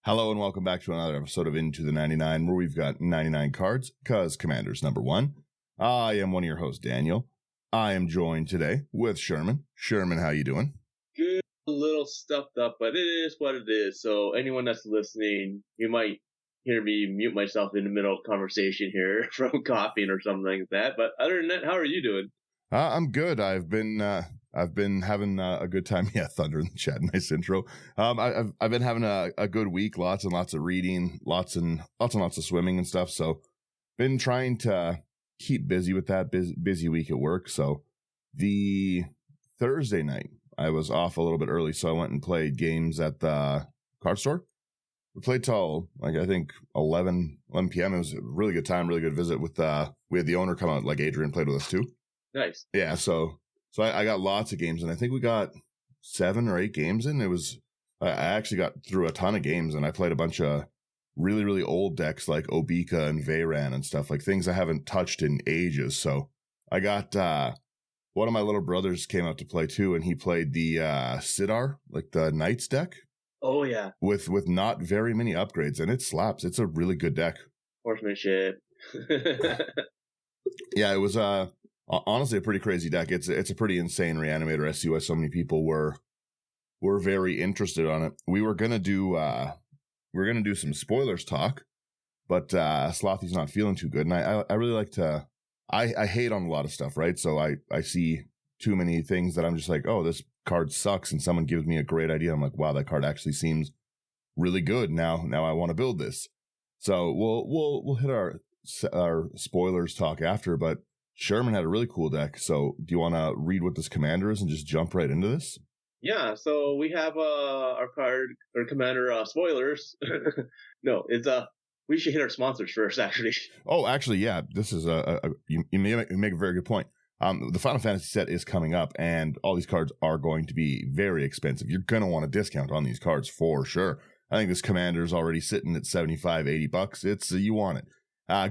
Hello and welcome back to another episode of Into the 99, where we've got 99 cards, cause Commander's number one. I am one of your hosts, Daniel. I am joined today with Sherman. Sherman, how you doing? Good, a little stuffed up, but it is what it is. So anyone that's listening, you might hear me mute myself in the middle of conversation here from coughing or something like that. But other than that, how are you doing? I'm good. I've been having a good time. Yeah, Thunder in the chat. Nice intro. I've been having a good week. Lots and lots of reading, lots and lots of swimming and stuff. So, been trying to keep busy with that. Busy week at work. So, the Thursday night I was off a little bit early, so I went and played games at the card store. We played till I think 11 p.m. It was a really good time, really good visit with we had the owner come out. Like Adrian played with us too. Nice. Yeah, so I got lots of games, and I think we got 7 or 8 games in. I actually got through a ton of games, and I played a bunch of really, really old decks like Obika and Veyran and stuff, like things I haven't touched in ages. So I got one of my little brothers came out to play too, and he played the Sidar, like the Knights deck. Oh, yeah. With not very many upgrades, and it slaps. It's a really good deck. Horsemanship. Yeah, it was honestly a pretty crazy deck. It's a pretty insane reanimator. I see why so many people were very interested on it. We were gonna do some spoilers talk, but Slothy's not feeling too good, and I really like to I hate on a lot of stuff, right? So I see too many things that I'm just like, oh, this card sucks, and someone gives me a great idea. I'm like, wow, that card actually seems really good. Now I want to build this. So we'll hit our spoilers talk after, but Sherman had a really cool deck. So do you want to read what this commander is and just jump right into this? Yeah, so we have our card, our commander spoilers. No, it's we should hit our sponsors first, actually. Oh, actually, yeah, this is you make a very good point. The Final Fantasy set is coming up, and all these cards are going to be very expensive. You're going to want a discount on these cards for sure. I think this commander is already sitting at $75-$80. It's you want it.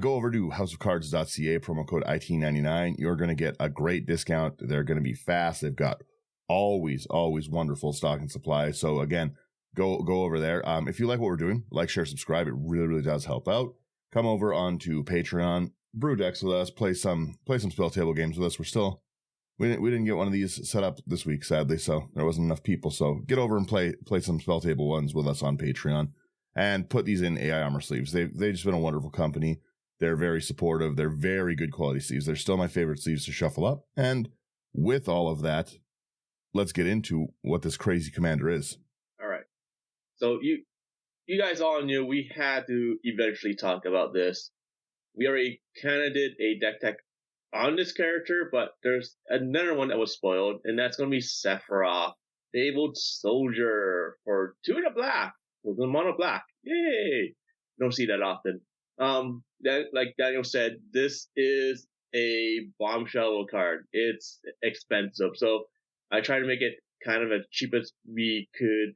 Go over to houseofcards.ca, promo code IT99. You're going to get a great discount. They're going to be fast. They've got always wonderful stock and supply. So again, go over there. If you like what we're doing, like, share, subscribe. It really, really does help out. Come over onto Patreon, brew decks with us, play some spell table games with us. We didn't get one of these set up this week, sadly, so there wasn't enough people. So get over and play some spell table ones with us on Patreon. And put these in AI Armor sleeves. They've just been a wonderful company. They're very supportive. They're very good quality sleeves. They're still my favorite sleeves to shuffle up. And with all of that, let's get into what this crazy commander is. All right. So you guys all knew we had to eventually talk about this. We already kind of did a deck tech on this character, but there's another one that was spoiled, and that's going to be Sephiroth, Fabled Soldier for 2 in a black. With the mono black. Yay! Don't see that often. Like Daniel said, this is a bombshell card. It's expensive. So I try to make it kind of as cheap as we could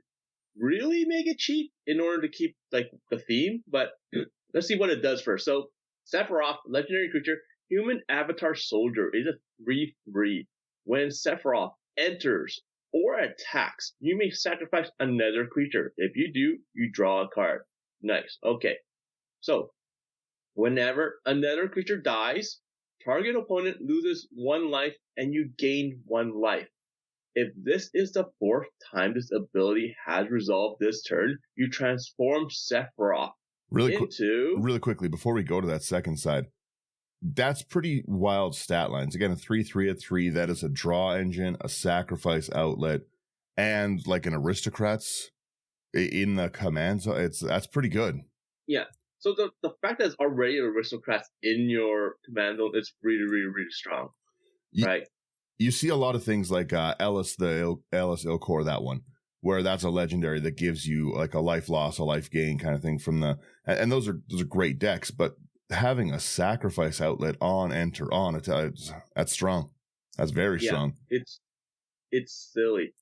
really make it cheap in order to keep like the theme. But let's see what it does first. So Sephiroth, legendary creature, human avatar soldier, is a 3/3. When Sephiroth enters or attacks, you may sacrifice another creature. If you do, you draw a card. Nice. Okay. So, whenever another creature dies, target opponent loses 1 life and you gain 1 life. If this is the 4th time this ability has resolved this turn, you transform Sephiroth really quickly, before we go to that second side, that's pretty wild stat lines. Again, a 3/3 at 3, that is a draw engine, a sacrifice outlet, and like an aristocrats in the command zone. That's pretty good. Yeah. So the fact that it's already aristocrats in your command zone is really, really, really strong. Right? You see a lot of things like Ellis Ilkor, that one, where that's a legendary that gives you like a life loss, a life gain kind of thing from and those are great decks, but having a sacrifice outlet on enter on that's strong. That's very strong. It's silly.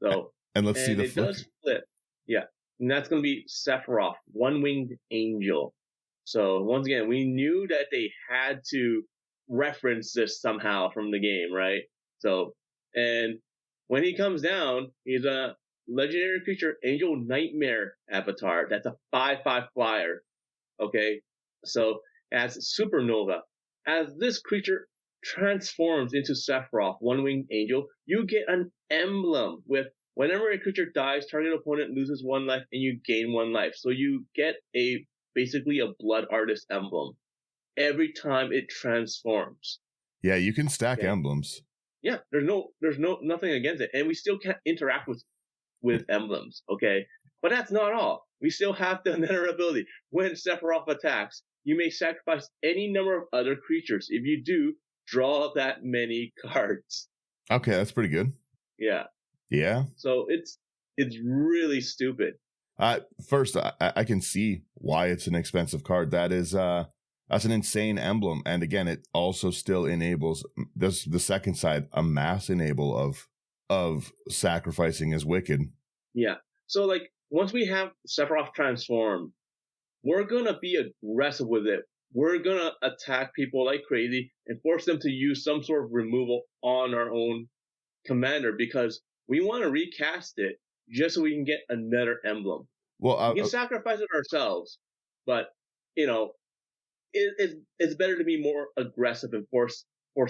So and let's see the flip. Does flip. Yeah. And that's gonna be Sephiroth, 1-winged angel. So once again, we knew that they had to reference this somehow from the game, right? So and when he comes down, he's a legendary creature Angel Nightmare avatar. That's a 5/5 flyer. Okay, so as Supernova, as this creature transforms into Sephiroth, one-winged angel, you get an emblem with whenever a creature dies, target opponent loses 1 life and you gain 1 life. So you get basically a blood artist emblem every time it transforms. Yeah, you can stack emblems. Yeah, there's nothing against it, and we still can't interact with emblems. Okay, but that's not all. We still have the another ability. When Sephiroth attacks, you may sacrifice any number of other creatures. If you do, draw that many cards. Okay, that's pretty good. Yeah. Yeah. So it's really stupid. First, I can see why it's an expensive card. That's an insane emblem, and again, it also still enables the second side, a mass enable of sacrificing is wicked. Yeah. So like once we have Sephiroth transformed, we're gonna be aggressive with it. We're gonna attack people like crazy and force them to use some sort of removal on our own commander because we want to recast it just so we can get another emblem. Well, we can sacrifice it ourselves, but you know, it's better to be more aggressive and force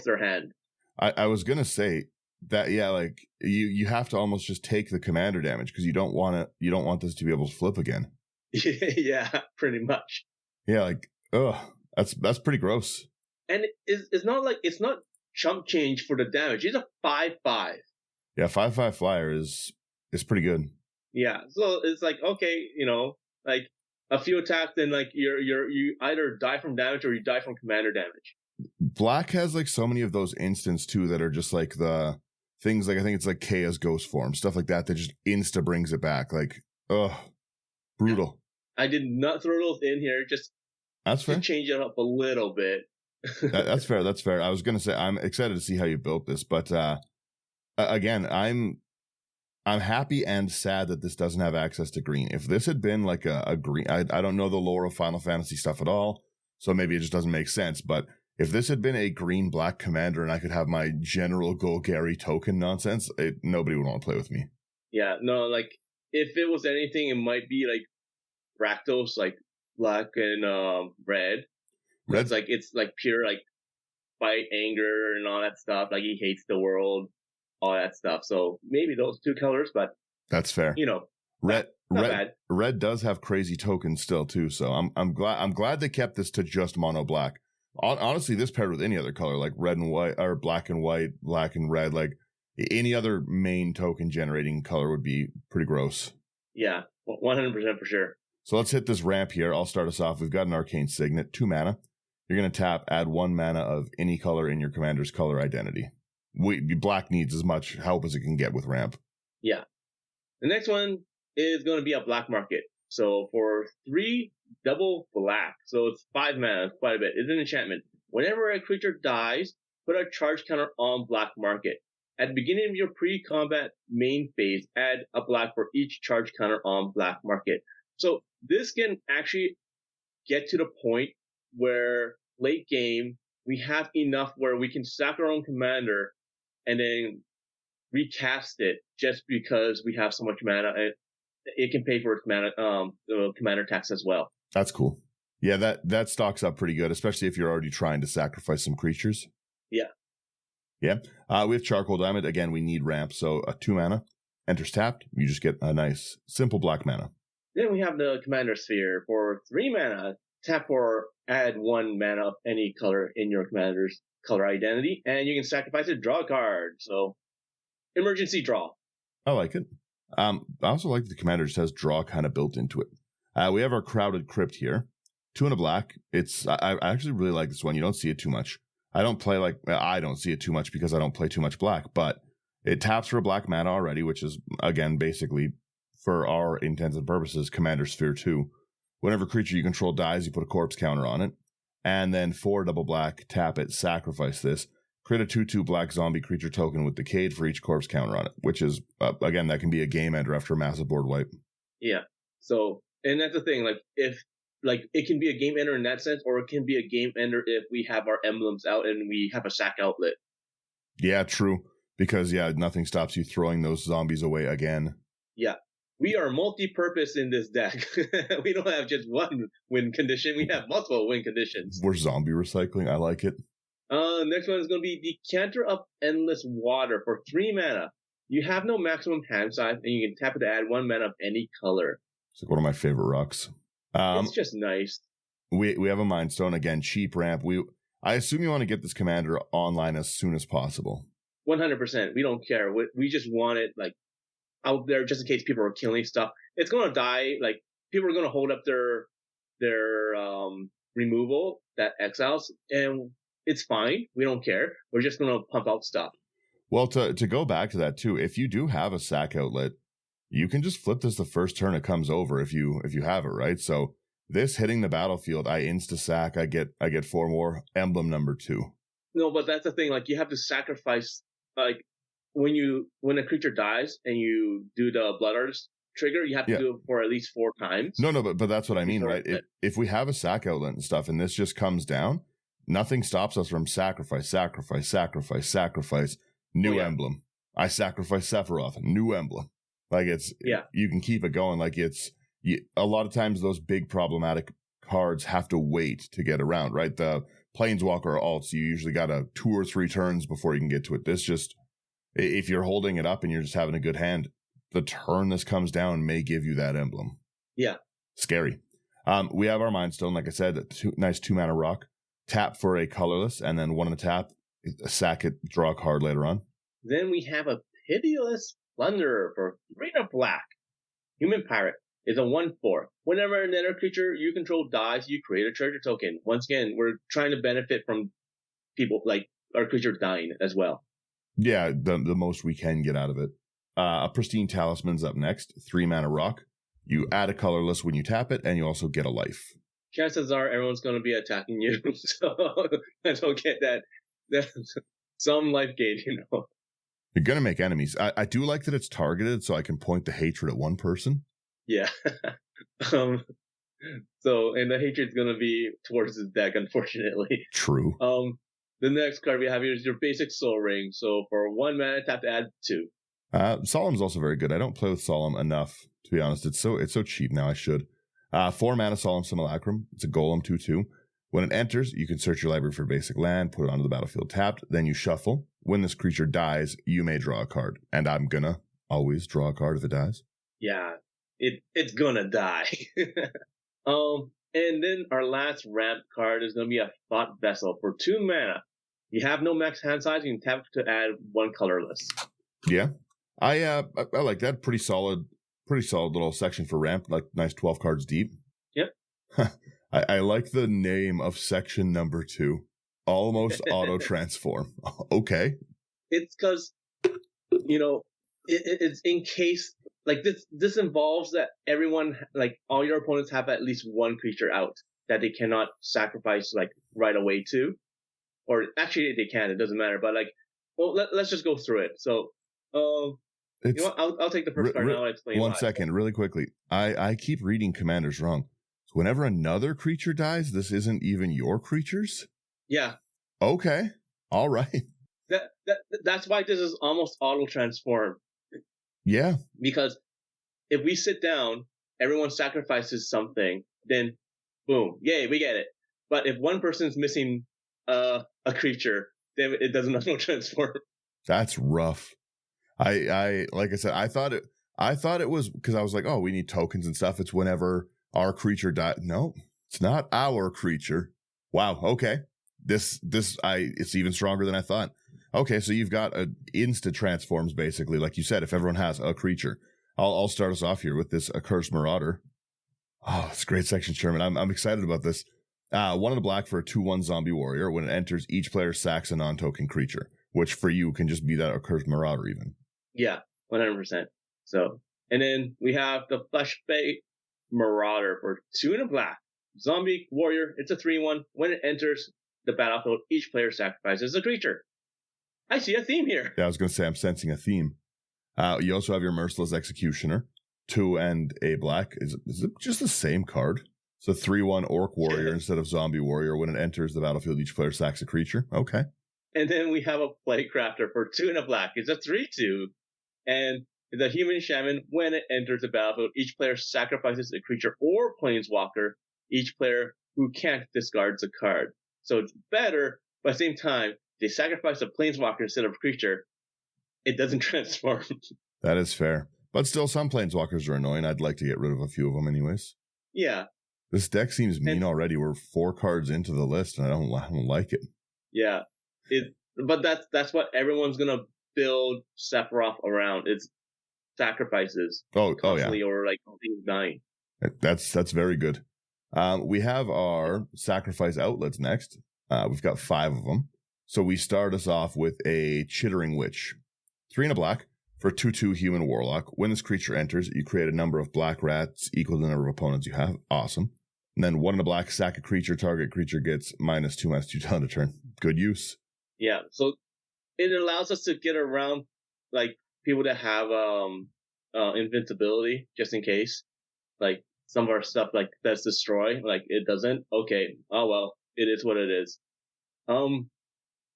their hand. I was gonna say that, yeah, like you have to almost just take the commander damage because you don't want this to be able to flip again. Yeah, pretty much. Yeah, like that's pretty gross. And it's not chump change for the damage. It's a 5/5. Yeah, 5/5 flyer is pretty good. Yeah, so it's like, okay, like a few attacks, then like you either die from damage or you die from commander damage. Black has like so many of those instants too that are just like the things like I think it's like Kaya's ghost form, stuff like that just insta brings it back. Like, brutal. I did not throw those in here, just that's fair. To change it up a little bit. That's fair. That's fair. I was gonna say I'm excited to see how you built this, but again, I'm happy and sad that this doesn't have access to green. If this had been like a green, I don't know the lore of Final Fantasy stuff at all, so maybe it just doesn't make sense. But if this had been a green-black commander and I could have my General Golgari token nonsense, nobody would want to play with me. Yeah, no, like if it was anything, it might be like Rakdos, like black and red. It's like pure like fight, anger, and all that stuff. Like he hates the world, all that stuff. So maybe those two colors, but that's fair. Not bad. Red does have crazy tokens still too. So I'm glad they kept this to just mono black. Honestly, this paired with any other color like red and white or black and white, black and red, like any other main token generating color would be pretty gross. Yeah, 100% for sure. So let's hit this ramp here. I'll start us off. We've got an Arcane Signet, 2 mana. You're going to tap, add 1 mana of any color in your commander's color identity. Black needs as much help as it can get with ramp. Yeah. The next one is going to be a black market. So for 3 double black, so it's 5 mana, quite a bit. It's an enchantment. Whenever a creature dies, put a charge counter on black market. At the beginning of your pre-combat main phase, add a black for each charge counter on black market. So this can actually get to the point where late game, we have enough where we can sack our own commander and then recast it just because we have so much mana. It can pay for its mana, commander tax as well. That's cool. Yeah, that stocks up pretty good, especially if you're already trying to sacrifice some creatures. Yeah. Yeah. We have Charcoal Diamond. Again, we need ramp. So 2 mana, enters tapped. You just get a nice, simple black mana. Then we have the Commander Sphere for 3 mana. Tap or add 1 mana of any color in your commander's color identity, and you can sacrifice it, draw a card. So, emergency draw. I like it. I also like that the commander just has draw kind of built into it. We have our Crowded Crypt here. 2 and a black. I actually really like this one. You don't see it too much. I don't see it too much because I don't play too much black, but it taps for a black mana already, which is, again, basically, for our intents and purposes, Commander Sphere 2. Whenever creature you control dies, you put a corpse counter on it. And then 4 double black, tap it, sacrifice this. Create a 2/2 black zombie creature token with Decayed for each corpse counter on it, which is, again, that can be a game ender after a massive board wipe. Yeah. So, and that's the thing, it can be a game ender in that sense, or it can be a game ender if we have our emblems out and we have a sack outlet. Yeah, true. Because, nothing stops you throwing those zombies away again. Yeah. We are multi-purpose in this deck. We don't have just one win condition. We have multiple win conditions. We're zombie recycling. I like it. Next one is going to be Decanter of Endless Water for 3 mana. You have no maximum hand size, and you can tap it to add 1 mana of any color. It's like one of my favorite rocks. It's just nice. We have a Mind Stone. Again, cheap ramp. I assume you want to get this commander online as soon as possible. 100%. We don't care. We just want it like out there just in case people are killing stuff. It's going to die. Like, people are going to hold up their removal that exiles, and it's fine. We don't care. We're just going to pump out stuff. Well, to go back to that too, if you do have a sack outlet, you can just flip this the first turn it comes over if you have it, right? So this hitting the battlefield, I insta sack, I get 4 more, emblem number 2. No, but that's the thing. Like, you have to sacrifice. Like, when a creature dies and you do the Blood Artist trigger, you have to do it for at least 4 times. No, but that's what I mean, right? If we have a sack outlet and stuff, and this just comes down, nothing stops us from sacrifice, new emblem. I sacrifice Sephiroth, new emblem. Like, you can keep it going. Like, a lot of times those big problematic cards have to wait to get around, right? The Planeswalker alts, you usually got 2 or 3 turns before you can get to it. This just, if you're holding it up and you're just having a good hand, the turn this comes down may give you that emblem. Yeah. Scary. We have our Mind Stone, like I said, nice 2 mana rock. Tap for a colorless, and then 1 on the tap, sack it, draw a card later on. Then we have a Pitiless Plunderer for 3 black. Human Pirate is a 1/4. Whenever another creature you control dies, you create a treasure token. Once again, we're trying to benefit from people, like our creature dying as well. Yeah, the most we can get out of it. A Pristine Talisman's up next. 3 mana rock. You add a colorless when you tap it, and you also get a life. Chances are everyone's going to be attacking you, so I don't get that some life gain, You're going to make enemies. I do like that it's targeted, so I can point the hatred at one person. Yeah. So, and the hatred's going to be towards the deck, unfortunately. True. The next card we have here is your basic Soul Ring. So for 1 mana, tap to add 2. Solemn's also very good. I don't play with Solemn enough, to be honest. It's so cheap now. I should. 4 mana Solemn Simulacrum. It's a Golem 2/2. When it enters, you can search your library for basic land, put it onto the battlefield tapped, then you shuffle. When this creature dies, you may draw a card. And I'm gonna always draw a card if it dies. Yeah, it's gonna die. And then our last ramp card is gonna be a Thought Vessel for 2 mana. You have no max hand size, you can tap to add 1 colorless. Yeah. I like that. Pretty solid little section for ramp, like nice 12 cards deep. Yep. I like the name of section number 2. Almost auto transform. Okay. It's because, it's in case, like, this involves that everyone, like, all your opponents have at least 1 creature out that they cannot sacrifice, like, right away to. Or actually they can, it doesn't matter. But, like, well, let's just go through it. So, I'll take the first card now and explain One second, really quickly. I keep reading commanders wrong. So whenever another creature dies, this isn't even your creatures? Yeah. Okay. All right. That's why this is almost auto transform. Yeah. Because if we sit down, everyone sacrifices something, then boom, yay, we get it. But if one person's missing a creature, then it doesn't auto transform. That's rough. I like I said, I thought it was because I was like, oh, we need tokens and stuff. It's whenever our creature died. No, it's not our creature. Wow. Okay. It's even stronger than I thought. Okay. So you've got instant transforms basically. Like you said, if everyone has a creature, I'll start us off here with this Accursed Marauder. Oh, it's a great section, Sherman. I'm excited about this. 1 in the black for a 2/1 zombie warrior. When it enters, each player sacks a non-token creature, which for you can just be that Accursed Marauder even. Yeah, 100%. So, and then we have the Fleshbait Marauder for 2 in the black. Zombie warrior, it's a 3/1. When it enters the battlefield, each player sacrifices a creature. I see a theme here. Yeah, I was going to say, I'm sensing a theme. You also have your Merciless Executioner, 2 and a black. Is it just the same card? So 3/1 Orc Warrior instead of Zombie Warrior. When it enters the battlefield, each player sacks a creature. Okay. And then we have a Plague Crafter for 2 and a black. It's a 3/2. And is a human shaman. When it enters the battlefield, each player sacrifices a creature or planeswalker. Each player who can't discards a card. So it's better, but at the same time, they sacrifice a planeswalker instead of a creature. It doesn't transform. That is fair. But still, some planeswalkers are annoying. I'd like to get rid of a few of them anyways. Yeah. This deck seems mean already. We're 4 cards into the list, and I don't like it. Yeah. But that's what everyone's going to build Sephiroth around. It's sacrifices. Oh constantly, yeah. Or like things dying. That's very good. We have our sacrifice outlets next. We've got 5 of them. So we start us off with a Chittering Witch. 3 and a black for 2/2 human warlock. When this creature enters, you create a number of black rats equal to the number of opponents you have. Awesome. And then 1 and a black, sack a creature. Target creature gets -2/-2 till end of turn. Good use. Yeah. So it allows us to get around like people that have invincibility just in case. Like some of our stuff like that's destroy, like it doesn't. Okay. Oh well, it is what it is.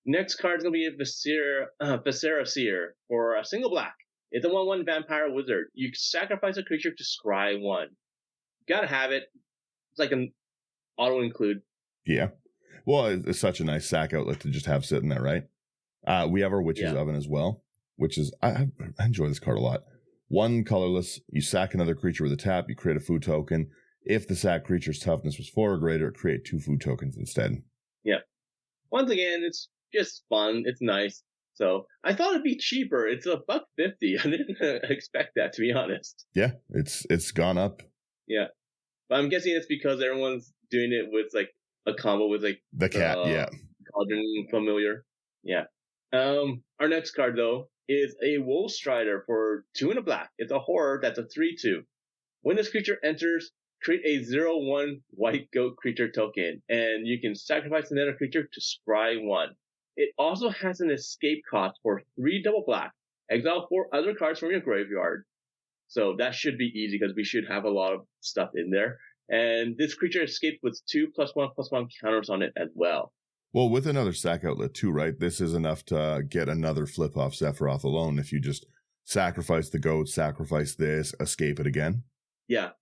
Next card's gonna be a Viscera Seer for a single black. It's a 1/1 vampire wizard. You sacrifice a creature to scry 1. Gotta have it. It's like an auto include. Yeah. Well, it's such a nice sack outlet to just have sitting there, right? We have our Witch's Oven as well, which is, I enjoy this card a lot. 1 colorless, you sack another creature with a tap, you create a food token. If the sack creature's toughness was 4 or greater, create 2 food tokens instead. Yeah. Once again, it's just fun. It's nice. So I thought it'd be cheaper. It's $1.50. I didn't expect that, to be honest. Yeah, it's gone up. Yeah. But I'm guessing it's because everyone's doing it with like a combo with like the cat, yeah. Cauldron Familiar. Yeah. Our next card though is a Wolf Strider for 2 and a black. It's a horror that's a 3/2. When this creature enters, create a 0/1 white goat creature token, and you can sacrifice another creature to scry 1. It also has an escape cost for 3 double black. Exile 4 other cards from your graveyard. So that should be easy because we should have a lot of stuff in there. And this creature escapes with 2+1/+1 counters on it as well. Well, with another sack outlet too, right? This is enough to get another flip off Sephiroth alone if you just sacrifice the goat, sacrifice this, escape it again. Yeah.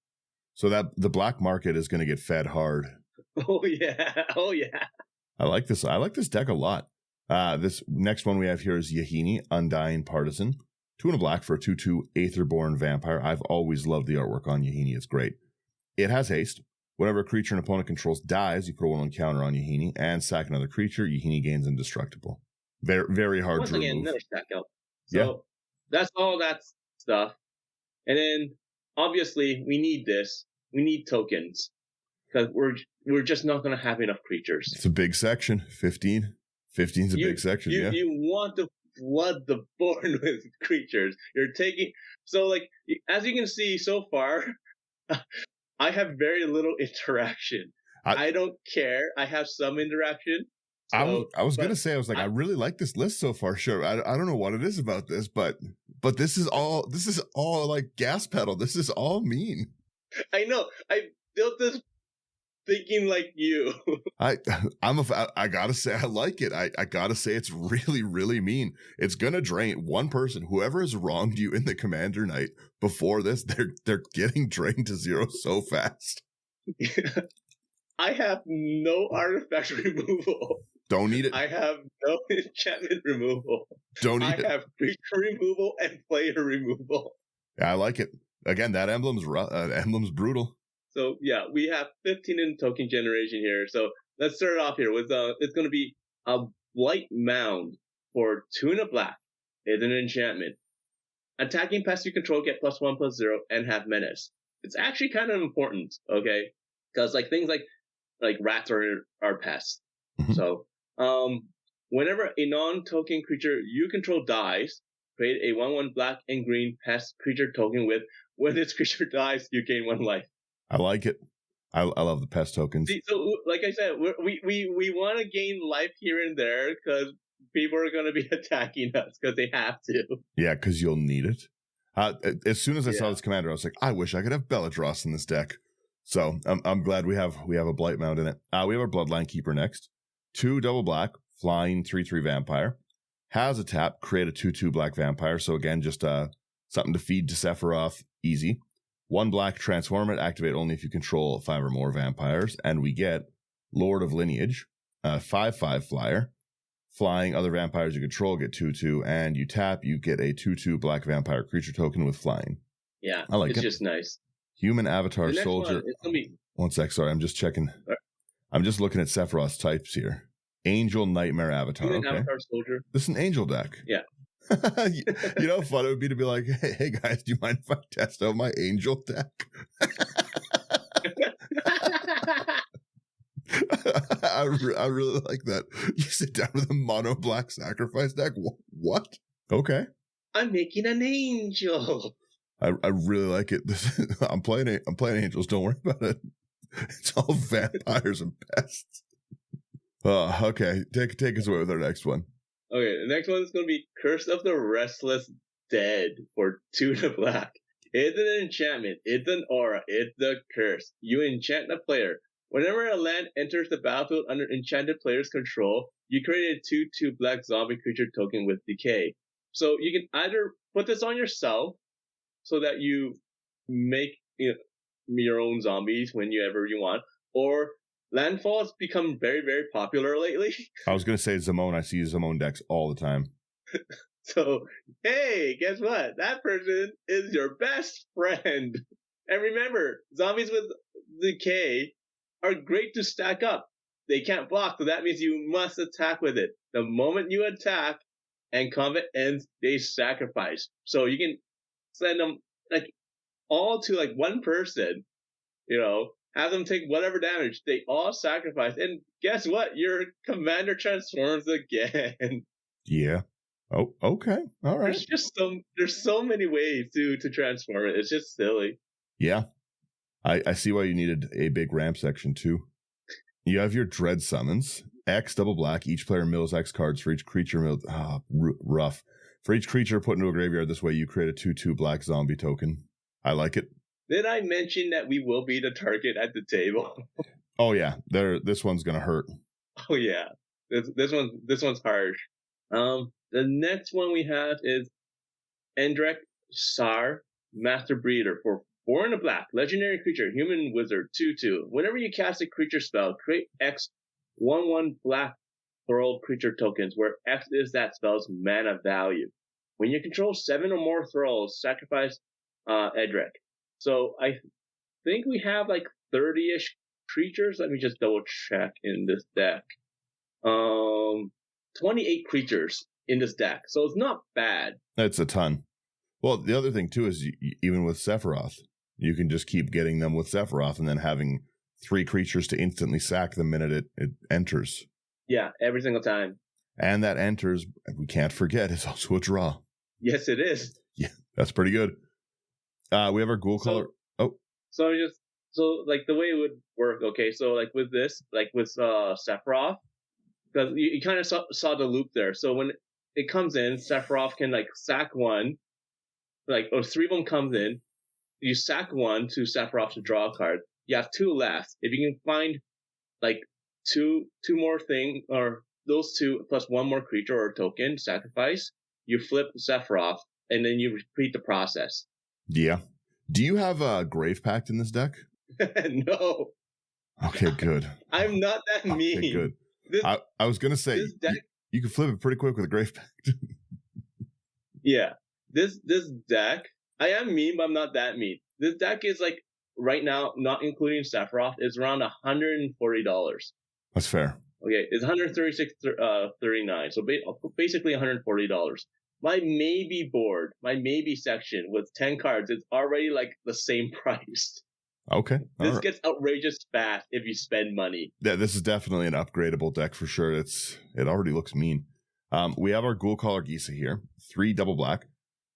So that the black market is going to get fed hard. Oh yeah. Oh yeah. I like this deck a lot. This next one we have here is Yahini, Undying Partisan. 2 and a black for a 2/2 Aetherborn Vampire. I've always loved the artwork on Yahini. It's great. It has haste. Whenever a creature an opponent controls dies, you put a 1/1 counter on Yahini and sack another creature. Yahini gains Indestructible. Very, very hard Once to again, remove. another stack out. So that's all that stuff. And then obviously we need this. We need tokens because we're just not going to have enough creatures. It's a big section. 15. 15's a big section. You want to flood the board with creatures. You're taking so like as you can see so far. I have very little interaction. I don't care. I have some interaction. So, I was gonna say, I was like, I really like this list so far. Sure, I don't know what it is about this, but this is all like gas pedal. This is all mean. I know. I built this thinking like you. I gotta say I like it. I gotta say it's really, really mean. It's gonna drain one person. Whoever has wronged you in the Commander Night before this, they're getting drained to 0 so fast. I have no artifact removal. Don't need it. I have no enchantment removal. Don't need it. I have creature removal and player removal. Yeah, I like it. Again, that emblem's brutal. So yeah, we have 15 in token generation here. So let's start off here with it's going to be a Blight Mound for 2 and a black. It's an enchantment. Attacking pests you control get +1/+0 and have menace. It's actually kind of important, okay? Because like things like rats are pests. Mm-hmm. So whenever a non-token creature you control dies, create a 1/1 black and green pest creature token with. When this creature dies, you gain 1 life. I like it. I love the pest tokens. See, so, like I said, we want to gain life here and there because people are going to be attacking us because they have to. Yeah, because you'll need it. As soon as I saw this commander, I was like, I wish I could have Bellatross in this deck. So I'm glad we have a Blight Mound in it. We have our Bloodline Keeper next. 2 double black, flying 3/3 vampire. Has a tap, create a 2/2 black vampire. So again, just Something to feed to Sephiroth, easy. 1 black, transform it, activate only if you control 5 or more vampires. And we get Lord of Lineage, 5/5 flyer. Flying, other vampires you control get 2/2, and you tap, you get a 2/2 black vampire creature token with flying. Yeah, I like it's it. just nice. Human avatar The next soldier. one, it's gonna be... One sec, sorry, I'm just checking. Right. I'm just looking at Sephiroth's types here. Angel Nightmare Avatar. Human Okay. Avatar Soldier. This is an angel deck. Yeah. You know how fun it would be to be like, hey guys, do you mind if I test out my angel deck? I really like that. You sit down with a mono black sacrifice deck. What? Okay. I'm making an angel. I really like it. I'm playing angels. Don't worry about it. It's all vampires and pests. Okay. Take us away with our next one. Okay, the next one is going to be Curse of the Restless Dead for 2 black. It's an enchantment. It's an aura. It's the curse. You enchant a player. Whenever a land enters the battlefield under enchanted player's control, you create a 2/2 black zombie creature token with decay. So you can either put this on yourself so that you make your own zombies whenever you want, or landfall has become very, very popular lately. I was going to say Zimone. I see Zimone decks all the time. So, hey, guess what? That person is your best friend. And remember, zombies with decay are great to stack up. They can't block, so that means you must attack with it. The moment you attack and combat ends, they sacrifice. So you can send them all to one person, have them take whatever damage. They all sacrifice. And guess what? Your commander transforms again. Yeah. Oh, okay. All right. There's so many ways to transform it. It's just silly. Yeah. I see why you needed a big ramp section too. You have your dread summons. X double black. Each player mills X cards for each creature milled. Rough. For each creature put into a graveyard this way, you create a 2/2 black zombie token. I like it. Did I mention that we will be the target at the table? Oh yeah. This one's gonna hurt. Oh yeah. This one's harsh. The next one we have is Endrek Sar, Master Breeder for 4 black, legendary creature, human wizard, 2/2. Whenever you cast a creature spell, create X 1/1 black thrall creature tokens, where X is that spell's mana value. When you control 7 or more thralls, sacrifice Endrek. So I think we have 30-ish creatures. Let me just double check in this deck. 28 creatures in this deck, so it's not bad. That's a ton. Well, the other thing too is even with Sephiroth, you can just keep getting them with Sephiroth and then having 3 creatures to instantly sack the minute it enters. Yeah, every single time. And that enters, we can't forget, is also a draw. Yes, it is. Yeah, that's pretty good. We have our ghoul color. So the way it would work, okay, so with this, with Sephiroth, because you kind of saw the loop there. So when it comes in, Sephiroth can sack 1, or 3 of them comes in, you sack 1 to Sephiroth to draw a card. You have 2 left. If you can find two more thing, or those 2 plus 1 more creature or token sacrifice, you flip Sephiroth and then you repeat the process. Yeah. Do you have a Grave Pact in this deck? No. Okay, good. I'm not that mean. Okay, good. I was gonna say you can flip it pretty quick with a Grave Pact. Yeah. This deck, I am mean, but I'm not that mean. This deck is right now, not including Sephiroth, is around $140. That's fair. Okay, it's $136.39, so basically $140. My maybe board, my maybe section with 10 cards, it's already the same price. Okay. This gets outrageous fast if you spend money. Yeah, this is definitely an upgradable deck for sure. It already looks mean. We have our Ghoul Caller Gisa here, 3 double black.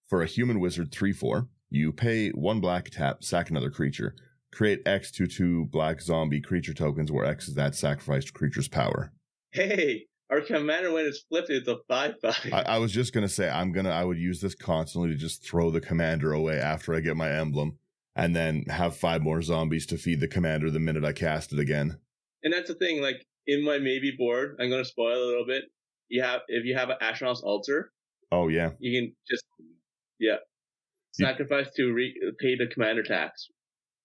For a human wizard, 3/4. You pay 1 black, tap, sack another creature. Create X 2/2 black zombie creature tokens, where X is that sacrificed creature's power. Hey, our commander, when it's flipped, it's a 5/5. I was just gonna say I would use this constantly to just throw the commander away after I get my emblem, and then have 5 more zombies to feed the commander the minute I cast it again. And that's the thing. In my maybe board, I'm gonna spoil a little bit. If you have an Astronaut's Altar. Oh yeah. You can just. Yeah. sacrifice to pay the commander tax.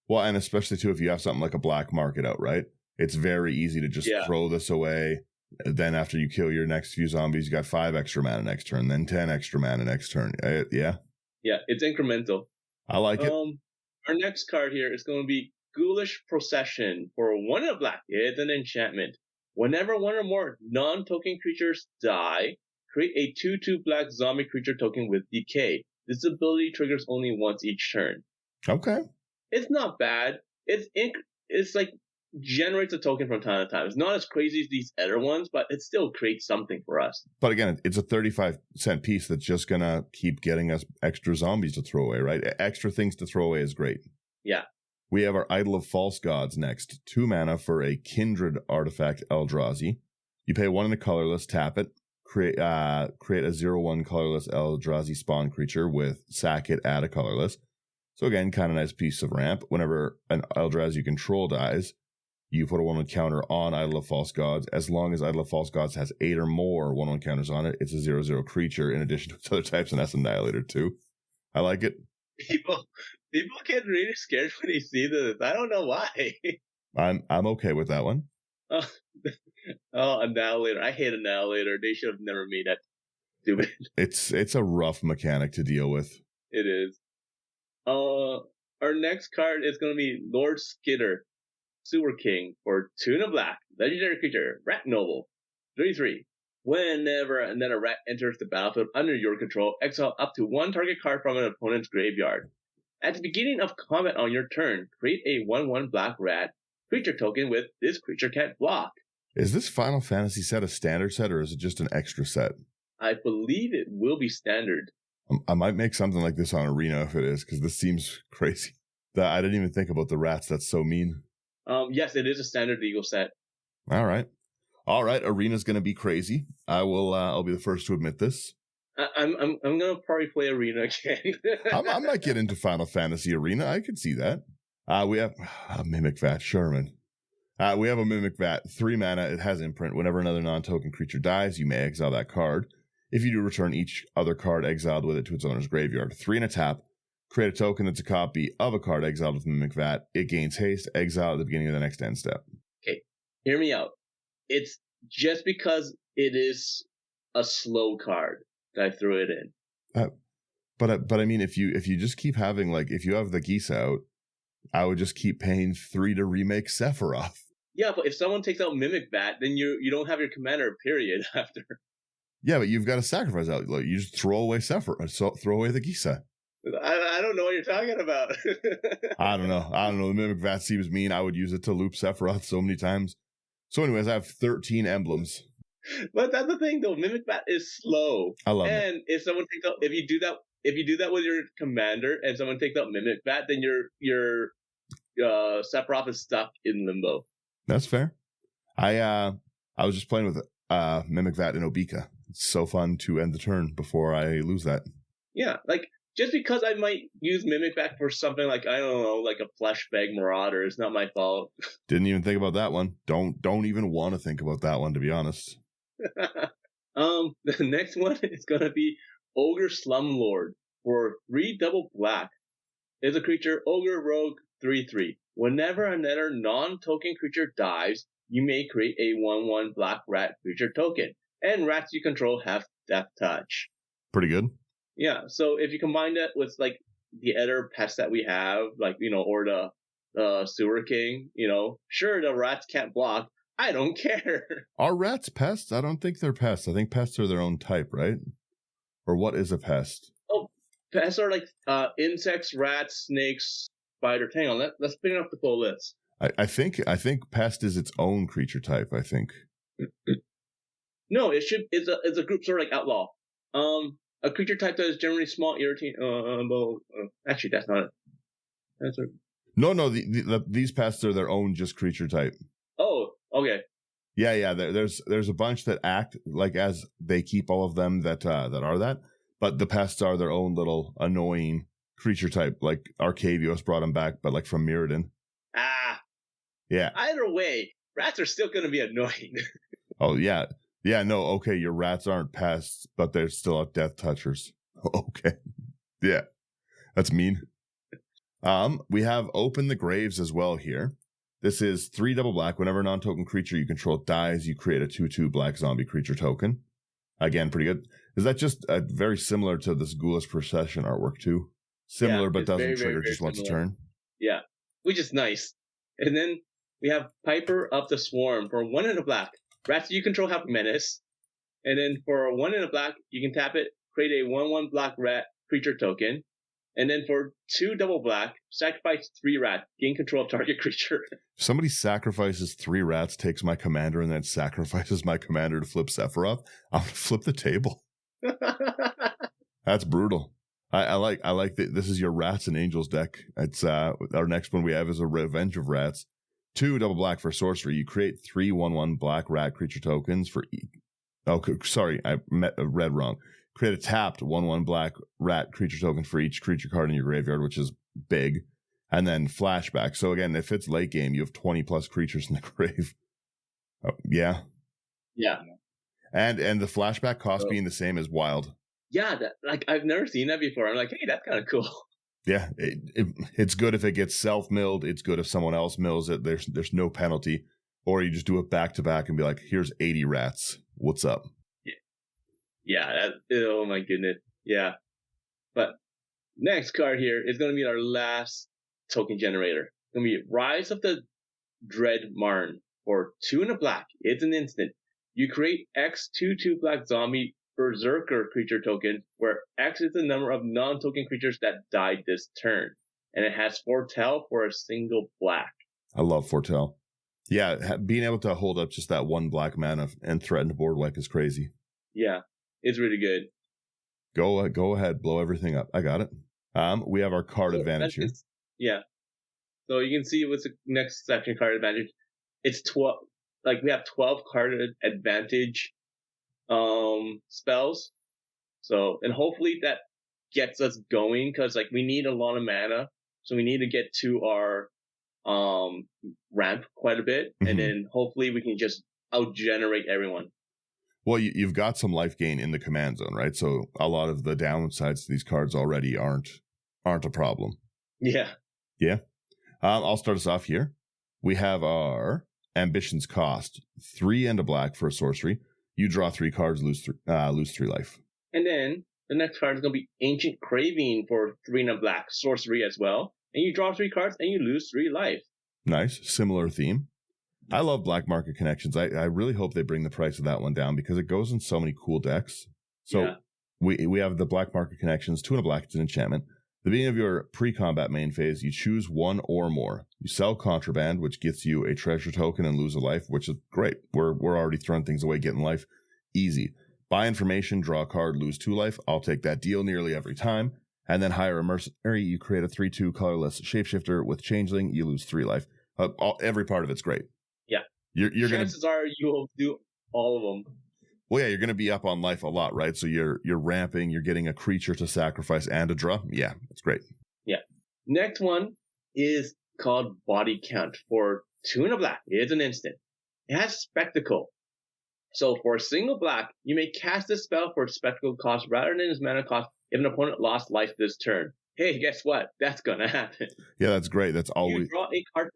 Well, and especially too if you have something like a black market out, right? It's very easy to just throw this away. Then after you kill your next few zombies, you got 5 extra mana next turn, then 10 extra mana next turn. Yeah, it's incremental. I like it. Our next card here is going to be Ghoulish Procession. For 1 and a black, it's an enchantment. Whenever 1 or more non-token creatures die, create a 2/2 black zombie creature token with decay. This ability triggers only once each turn. Okay. It's not bad. It's like generates a token from time to time. It's not as crazy as these other ones, but it still creates something for us. But again, it's a 35-cent piece that's just going to keep getting us extra zombies to throw away, right? Extra things to throw away is great. Yeah. We have our Idol of False Gods next. 2 mana for a Kindred artifact, Eldrazi. You pay 1 and a colorless, tap it. Create a 0/1 colorless Eldrazi spawn creature with sack it, add a colorless. So again, kind of nice piece of ramp. Whenever an Eldrazi you control dies, you put a 1/1 counter on Idol of False Gods. As long as Idol of False Gods has 8 or more 1/1 counters on it, it's a 0/0 creature in addition to its other types and SM Annihilator too. I like it. People get really scared when they see this. I don't know why. I'm okay with that one. Annihilator. I hate Annihilator. They should have never made that stupid. It's a rough mechanic to deal with. It is. Our next card is going to be Lord Skitter, Sewer King, for 2 and a black. Legendary creature, Rat Noble. 3/3. Whenever another rat enters the battlefield under your control, exile up to 1 target card from an opponent's graveyard. At the beginning of combat on your turn, create a 1/1 black rat creature token with this creature can't block. Is this Final Fantasy set a standard set or is it just an extra set? I believe it will be standard. I might make something like this on Arena if it is, because this seems crazy. I didn't even think about the rats. That's so mean. Yes, it is a standard legal set. All right. Arena's going to be crazy. I'll be the first to admit this. I'm going to probably play Arena again. I might get into Final Fantasy Arena. I could see that. We have Mimic Vat, Sherman. We have a Mimic Vat, 3 mana. It has imprint. Whenever another non-token creature dies, you may exile that card. If you do, return each other card exiled with it to its owner's graveyard. 3 and a tap. Create a token that's a copy of a card exiled with Mimic Vat. It gains haste. Exile at the beginning of the next end step. Okay, hear me out. It's just because it is a slow card that I threw it in. But I mean, if you just keep having, like, if you have the geese out, I would just keep paying 3 to remake Sephiroth. Yeah, but if someone takes out Mimic Bat, then you don't have your commander, period, after. Yeah, but you've got to sacrifice out. Like, you just throw away Sephiroth, throw away the Gisa. I don't know what you're talking about. I don't know. The Mimic Vat seems mean. I would use it to loop Sephiroth so many times. So anyways, I have 13 emblems. But that's the thing, though. Mimic Bat is slow. I love it. And if someone takes out, if you do that with your commander, and someone takes out Mimic Bat, then your Sephiroth is stuck in limbo. That's fair. I was just playing with Mimic Vat in Obika. It's so fun to end the turn before I lose that. Yeah, like, just because I might use Mimic Bat for something like, I don't know, like a Fleshbag Marauder, is not my fault. Didn't even think about that one. Don't even want to think about that one, to be honest. The next one is gonna be Ogre Slumlord for 3 double black. It's a creature, Ogre Rogue, 3/3. Whenever another non-token creature dies, you may create a 1/1 black rat creature token. And rats you control have Death Touch. Pretty good. Yeah, so if you combine that with, like, the other pests that we have, like, or the Sewer King, sure, the rats can't block. I don't care. Are rats pests? I don't think they're pests. I think pests are their own type, right? Or what is a pest? Oh, pests are like insects, rats, snakes, spiders. Hang on, let's bring up the full list. I think pest is its own creature type, I think. No, it's a group sort of like outlaw. A creature type that is generally small, irritating. Actually, that's not it. That's it. No. These pests are their own just creature type. Oh, okay. Yeah. There's a bunch that act like as they keep all of them that are that, but the pests are their own little annoying creature type. Like Arcavios brought them back, but like from Mirrodin. Yeah. Either way, rats are still going to be annoying. Oh yeah. Yeah, no, okay, your rats aren't pests, but they're still death touchers. Okay. Yeah. That's mean. We have Open the Graves as well here. This is 3 double black. Whenever a non-token creature you control dies, you create a 2/2 black zombie creature token. Again, pretty good. Is that just very similar to this Ghoulish Procession artwork too? Similar, but doesn't trigger just once a turn. Yeah, which is nice. And then we have Piper of the Swarm for 1 and a black. Rats you control have menace. And then for 1 and a black, you can tap it, create a 1/1 black rat creature token. And then for 2 double black, sacrifice 3 rats, gain control of target creature. Somebody sacrifices 3 rats, takes my commander, and then sacrifices my commander to flip Sephiroth. I'm gonna flip the table. That's brutal. I like that. This is your Rats and Angels deck. It's our next one we have is a Revenge of Rats. 2 double black for sorcery. You create 3 1/1 black rat creature tokens for each. Okay, sorry, I read wrong. Create a tapped 1/1 black rat creature token for each creature card in your graveyard, which is big. And then flashback. So again, if it's late game, you have 20 plus creatures in the grave. Oh, yeah. Yeah. And the flashback cost being the same as wild. Yeah, I've never seen that before. I'm like, hey, that's kind of cool. Yeah, it's good if it gets self-milled. It's good if someone else mills it. There's no penalty. Or you just do it back to back and be like, here's 80 rats. What's up? Yeah, oh my goodness. Yeah. But next card here is going to be our last token generator. It's going to be Rise of the Dread Marn for 2 and a black. It's an instant. You create X 2/2 black zombie berserker creature token, where X is the number of non-token creatures that died this turn. And it has Foretell for a single black. I love Foretell. Yeah, being able to hold up just that 1 black mana and threaten to board wipe is crazy. Yeah, it's really good. Go ahead, blow everything up. I got it. We have our card advantage here. Yeah. So you can see what's the next section, card advantage. It's 12. Like we have 12 card advantage spells. So, and hopefully that gets us going, because like we need a lot of mana. So we need to get to our ramp quite a bit, and then hopefully we can just out-generate everyone. Well, you've got some life gain in the command zone, right? So a lot of the downsides to these cards already aren't a problem. Yeah. Yeah. I'll start us off here. We have our Ambitions cost 3 and a black for a sorcery. You draw 3 cards, lose 3 life. And then the next card is going to be Ancient Craving for 3 and a black sorcery as well. And you draw 3 cards and you lose 3 life. Nice. Similar theme. I love Black Market Connections. I really hope they bring the price of that one down, because it goes in so many cool decks. So we have the Black Market Connections, 2 and a black. It's an enchantment. The beginning of your pre-combat main phase, you choose 1 or more. You sell Contraband, which gets you a treasure token and lose a life, which is great. We're already throwing things away, getting life easy. Buy information, draw a card, lose 2 life. I'll take that deal nearly every time. And then hire a mercenary. You create a 3/2 colorless shapeshifter with Changeling. You lose 3 life. Every part of it's great. Yeah. Chances are you will do all of them. Well, yeah, you're going to be up on life a lot, right? So you're ramping, you're getting a creature to sacrifice and a draw. Yeah, that's great. Yeah. Next one is called Body Count for 2 and a black. It's an instant. It has Spectacle. So for a single black, you may cast this spell for its Spectacle cost rather than its mana cost if an opponent lost life this turn. Hey, guess what? That's going to happen. Yeah, that's great. That's always... You draw a card.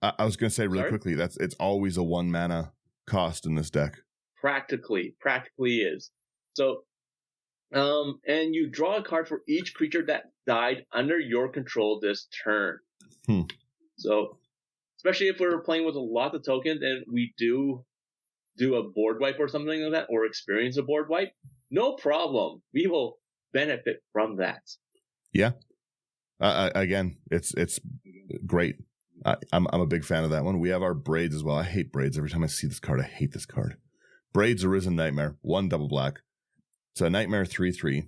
I was going to say really quickly, it's always a 1 mana cost in this deck. Practically is. So, and you draw a card for each creature that died under your control this turn. So, especially if we're playing with a lot of tokens and we do a board wipe or something like that, or experience a board wipe, no problem. We will benefit from that. Yeah. Again, it's great. I'm a big fan of that one. We have our Braids as well. I hate Braids. Every time I see this card, I hate this card. Braids Arisen Nightmare, 1 double black. It's a Nightmare 3/3.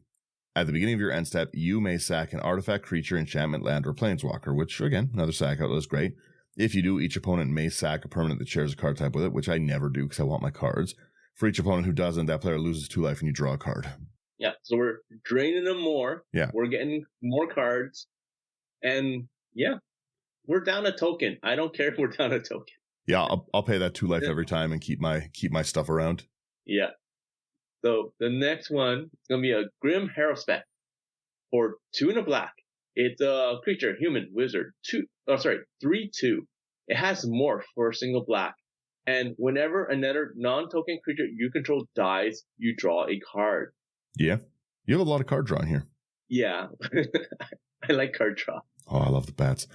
At the beginning of your end step, you may sack an artifact, creature, enchantment, land, or planeswalker, which, again, another sack outlet is great. If you do, each opponent may sack a permanent that shares a card type with it, which I never do because I want my cards. For each opponent who doesn't, that player loses 2 life and you draw a card. Yeah, so we're draining them more. Yeah. We're getting more cards. And, yeah, we're down a token. I don't care if we're down a token. Yeah, I'll pay that 2 life every time and keep my stuff around. Yeah. So the next one is going to be a Grim Harrowspect for 2 and a black. It's a creature, human, wizard, 3/2. It has morph for a single black. And whenever another non-token creature you control dies, you draw a card. Yeah. You have a lot of card drawing here. Yeah. I like card draw. Oh, I love the bats.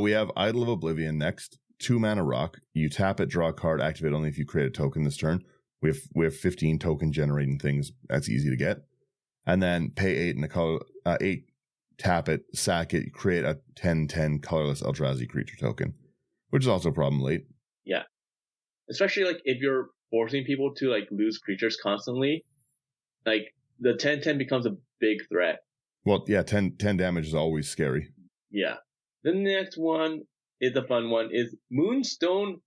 We have Idol of Oblivion next. 2 mana rock. You tap it, draw a card, activate only if you create a token this turn. We have 15 token generating things. That's easy to get. And then pay 8 and a color 8, tap it, sack it, create a 10/10 colorless Eldrazi creature token, which is also a problem late. Yeah. Especially like if you're forcing people to like lose creatures constantly, like the 10/10 becomes a big threat. Well, yeah, 10 damage is always scary. Yeah. The next one is a fun one, is Moonstone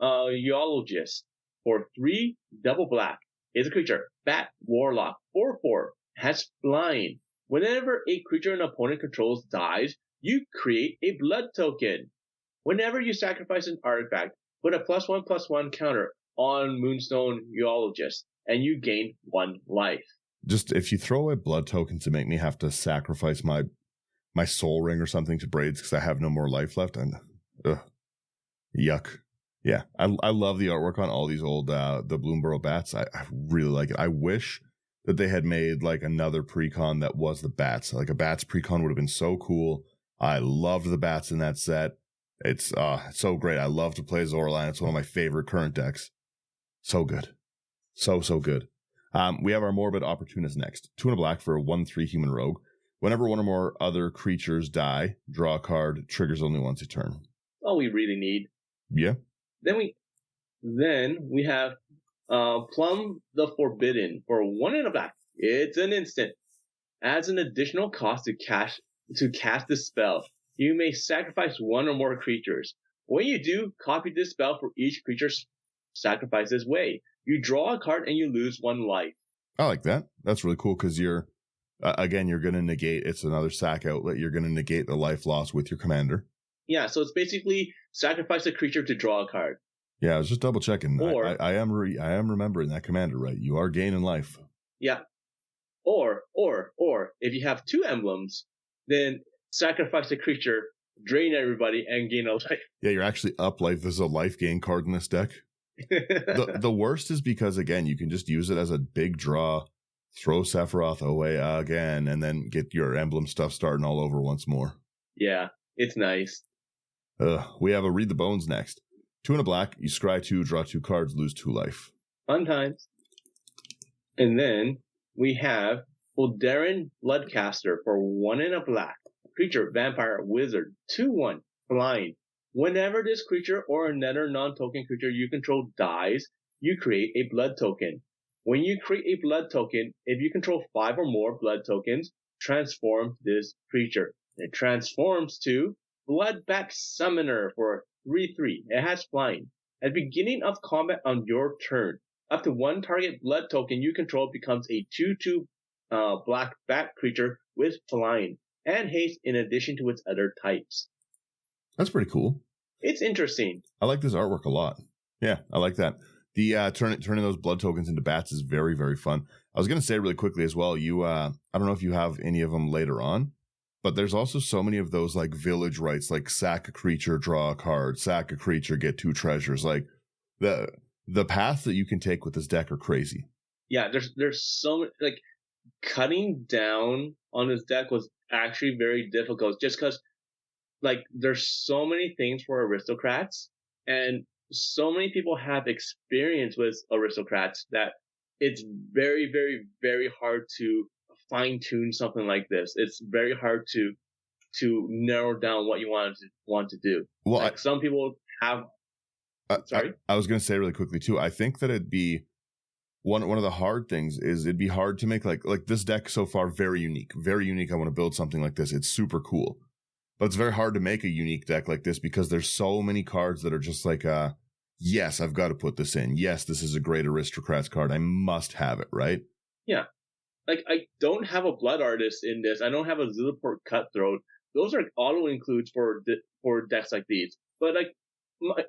Geologist for 3 double black. It's a creature, Bat Warlock, 4/4, has flying. Whenever a creature an opponent controls dies, you create a blood token. Whenever you sacrifice an artifact, put a +1/+1 counter on Moonstone Geologist, and you gain 1 life. Just if you throw away blood tokens to make me have to sacrifice my soul ring or something to Braids because I have no more life left, and yuck. Yeah, I love the artwork on all these old the Bloomburrow bats. I really like it. I wish that they had made like another precon that was the bats. Like a bats precon would have been so cool. I loved the bats in that set. It's so great. I love to play Zoraline. It's one of my favorite current decks. So good. So good. We have our Morbid Opportunist next. 2 and a black for a 1/3 human rogue. Whenever one or more other creatures die, draw a card, triggers only once a turn. All we really need. Yeah. Then we have Plumb the Forbidden for 1 and a black. It's an instant. Adds an additional cost to cast this spell. You may sacrifice 1 or more creatures. When you do, copy this spell for each creature's sacrifice this way. You draw a card and you lose 1 life. I like that. That's really cool because you're going to negate. It's another sack outlet. You're going to negate the life loss with your commander. Yeah, so it's basically sacrifice a creature to draw a card. Yeah, I was just double checking. Or I am remembering that commander right. You are gaining life. Yeah. Or if you have 2 emblems, then sacrifice a creature, drain everybody, and gain a life. Yeah, you're actually up life. There's a life gain card in this deck. The worst is because, again, you can just use it as a big draw, throw Sephiroth away again, and then get your emblem stuff starting all over once more. Yeah, it's nice. We have a Read the Bones next. 2 and a black, you scry 2, draw 2 cards, lose 2 life. Fun times. And then we have Uldaran Bloodcaster for 1 and a black. Creature, vampire, wizard, 2/1, flying. Whenever this creature or another non-token creature you control dies, you create a blood token. When you create a blood token, if you control 5 or more blood tokens, transform this creature. It transforms to Bloodbat Summoner for 3/3. It has flying. At the beginning of combat on your turn, up to 1 target blood token you control becomes a 2/2 black bat creature with flying and haste in addition to its other types. That's pretty cool. It's interesting. I like this artwork a lot. Yeah, I like that. The turning those blood tokens into bats is very, very fun. I was going to say really quickly as well, I don't know if you have any of them later on, but there's also so many of those like village rights, like sack a creature, draw a card, sack a creature, get 2 treasures. Like the paths that you can take with this deck are crazy. Yeah, there's so many, like cutting down on this deck was actually very difficult just because like there's so many things for aristocrats and so many people have experience with aristocrats that it's very, very, very hard to fine tune something like this. It's very hard to narrow down what you want to do. Well, like some people have. Sorry, I was going to say really quickly too. I think that it'd be one of the hard things is it'd be hard to make like this deck so far very unique. Very unique. I want to build something like this. It's super cool. But it's very hard to make a unique deck like this because there's so many cards that are just like, yes, I've got to put this in. Yes, this is a great Aristocrats card. I must have it, right? Yeah. Like, I don't have a Blood Artist in this. I don't have a Zulaport Cutthroat. Those are auto-includes for decks like these. But, like,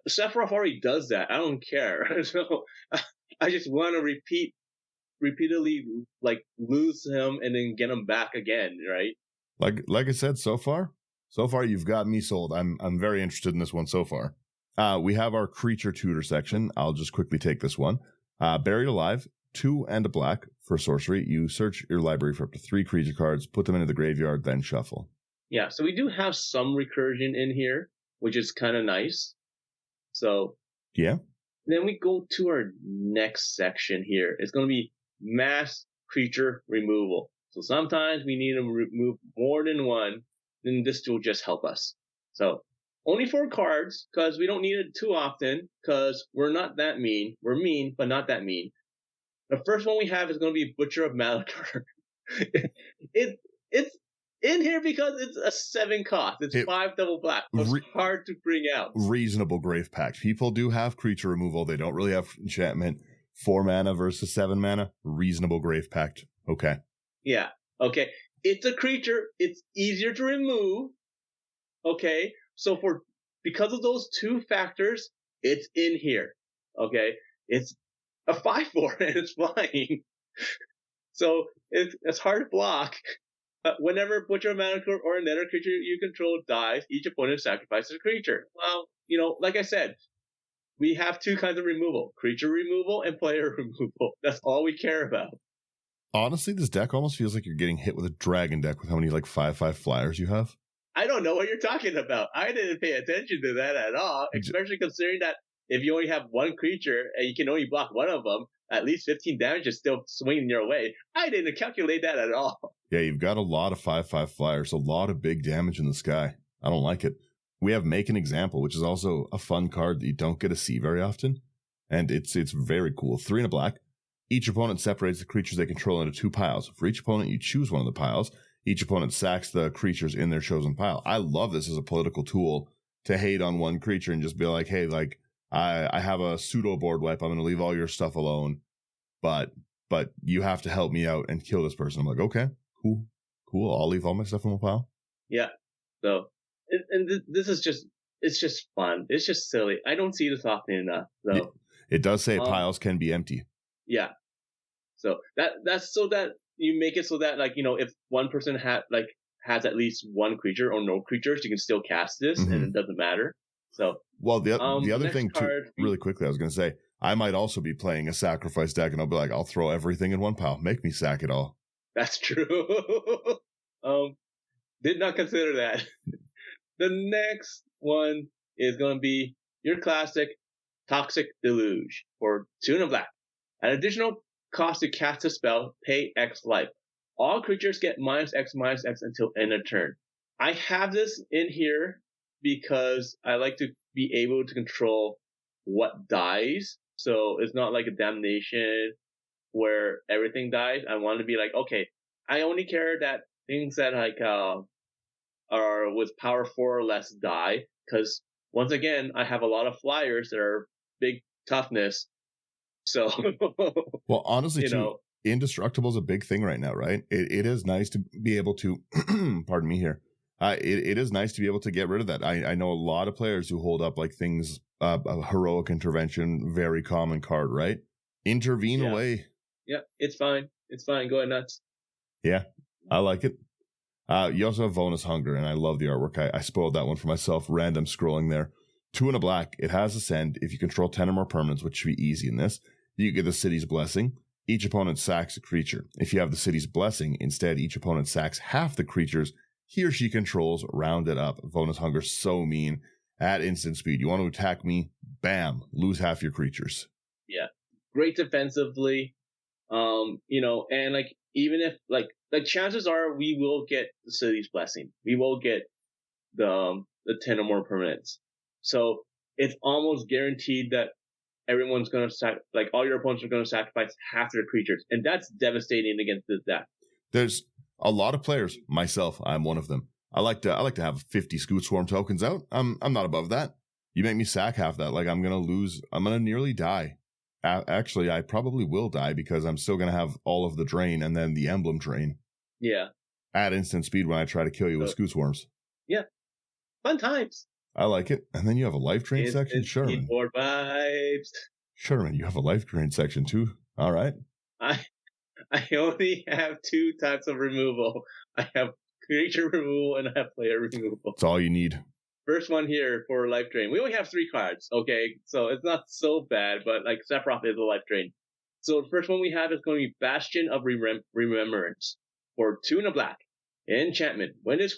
Sephiroth already does that. I don't care. So, I just want to repeatedly, like, lose him and then get him back again, right? Like I said, so far you've got me sold. I'm very interested in this one so far. We have our creature tutor section. I'll just quickly take this one. Buried Alive, 2 and a black for sorcery. You search your library for up to 3 creature cards, put them into the graveyard, then shuffle. Yeah, so we do have some recursion in here, which is kind of nice. So yeah. Then we go to our next section here. It's going to be mass creature removal. So sometimes we need to remove more than one, then this will just help us. So only 4 cards, because we don't need it too often, because we're not that mean. We're mean, but not that mean. The first one we have is going to be Butcher of Malachor. It's in here because it's a 7 cost. It's 5 double black. It's hard to bring out. Reasonable Grave Pact. People do have creature removal. They don't really have enchantment. 4 mana versus 7 mana. Reasonable Grave Pact. Okay. Yeah. Okay. It's a creature. It's easier to remove. Okay. So because of those 2 factors, it's in here. Okay. It's a 5/4 and it's flying. So it's hard to block. Whenever Butcher of Malachor or another creature you control dies, each opponent sacrifices a creature. Well, like I said, we have 2 kinds of removal. Creature removal and player removal. That's all we care about. Honestly, this deck almost feels like you're getting hit with a dragon deck with how many 5/5 flyers you have. I don't know what you're talking about. I didn't pay attention to that at all, especially considering that if you only have 1 creature and you can only block one of them, at least 15 damage is still swinging your way. I didn't calculate that at all. Yeah, you've got a lot of 5/5 flyers, a lot of big damage in the sky. I don't like it. We have Make an Example, which is also a fun card that you don't get to see very often. And it's very cool. 3 and a black. Each opponent separates the creatures they control into 2 piles. For each opponent, you choose one of the piles. Each opponent sacks the creatures in their chosen pile. I love this as a political tool to hate on one creature and just be like, hey, I have a pseudo board wipe. I'm going to leave all your stuff alone, but you have to help me out and kill this person. I'm like, okay, cool. I'll leave all my stuff in my pile. Yeah. So, this is it's just fun. It's just silly. I don't see this often enough. So it does say piles can be empty. Yeah. So that's so that you make it so that if one person has at least 1 creature or no creatures, you can still cast this and it doesn't matter. So, well, the other thing too, really quickly, I was going to say, I might also be playing a sacrifice deck, and I'll be like, I'll throw everything in one pile. Make me sack it all. That's true. Did not consider that. The next one is going to be your classic Toxic Deluge for 2 and a black. An additional cost to cast a spell, pay X life. All creatures get -X until end of turn. I have this in here because I like to be able to control what dies. So it's not like a damnation where everything dies. I want to be like, okay, I only care that things that are with power 4 or less die. Because once again, I have a lot of flyers that are big toughness. So, well, honestly, indestructible is a big thing right now, right? It is nice to be able to, pardon me here. It is nice to be able to get rid of that. I know a lot of players who hold up things, heroic intervention, very common card, right? Intervene away. Yeah, it's fine. It's fine. Go ahead nuts. Yeah, I like it. You also have Vonus Hunger, and I love the artwork. I spoiled that one for myself, random scrolling there. 2 and a black. It has Ascend. If you control 10 or more permanents, which should be easy in this, you get the City's Blessing. Each opponent sacks a creature. If you have the City's Blessing, instead, each opponent sacks half the creatures he or she controls, rounded up. Vonus Hunger, so mean. At instant speed. You want to attack me? Bam. Lose half your creatures. Yeah. Great defensively. And even if chances are we will get the City's Blessing. We will get the 10 or more permanents. So it's almost guaranteed that everyone's going to all your opponents are going to sacrifice half their creatures. And that's devastating against this deck. There's a lot of players, myself, I'm one of them. I like to have 50 Scoot Swarm tokens out. I'm not above that. You make me sack half that, I'm going to lose. I'm going to nearly die. Actually, I probably will die because I'm still going to have all of the drain and then the emblem drain. Yeah. At instant speed when I try to kill you with Scoot Swarms. Yeah. Fun times. I like it. And then you have a life drain section, Sherman. Keyboard vibes. Sherman, you have a life drain section too. All right. I only have 2 types of removal. I have creature removal, and I have player removal. That's all you need. First one here for life drain. We only have 3 cards, okay? So it's not so bad, but like Sephiroth is a life drain. So the first one we have is going to be Bastion of Remembrance for 2 and a black. Enchantment. When this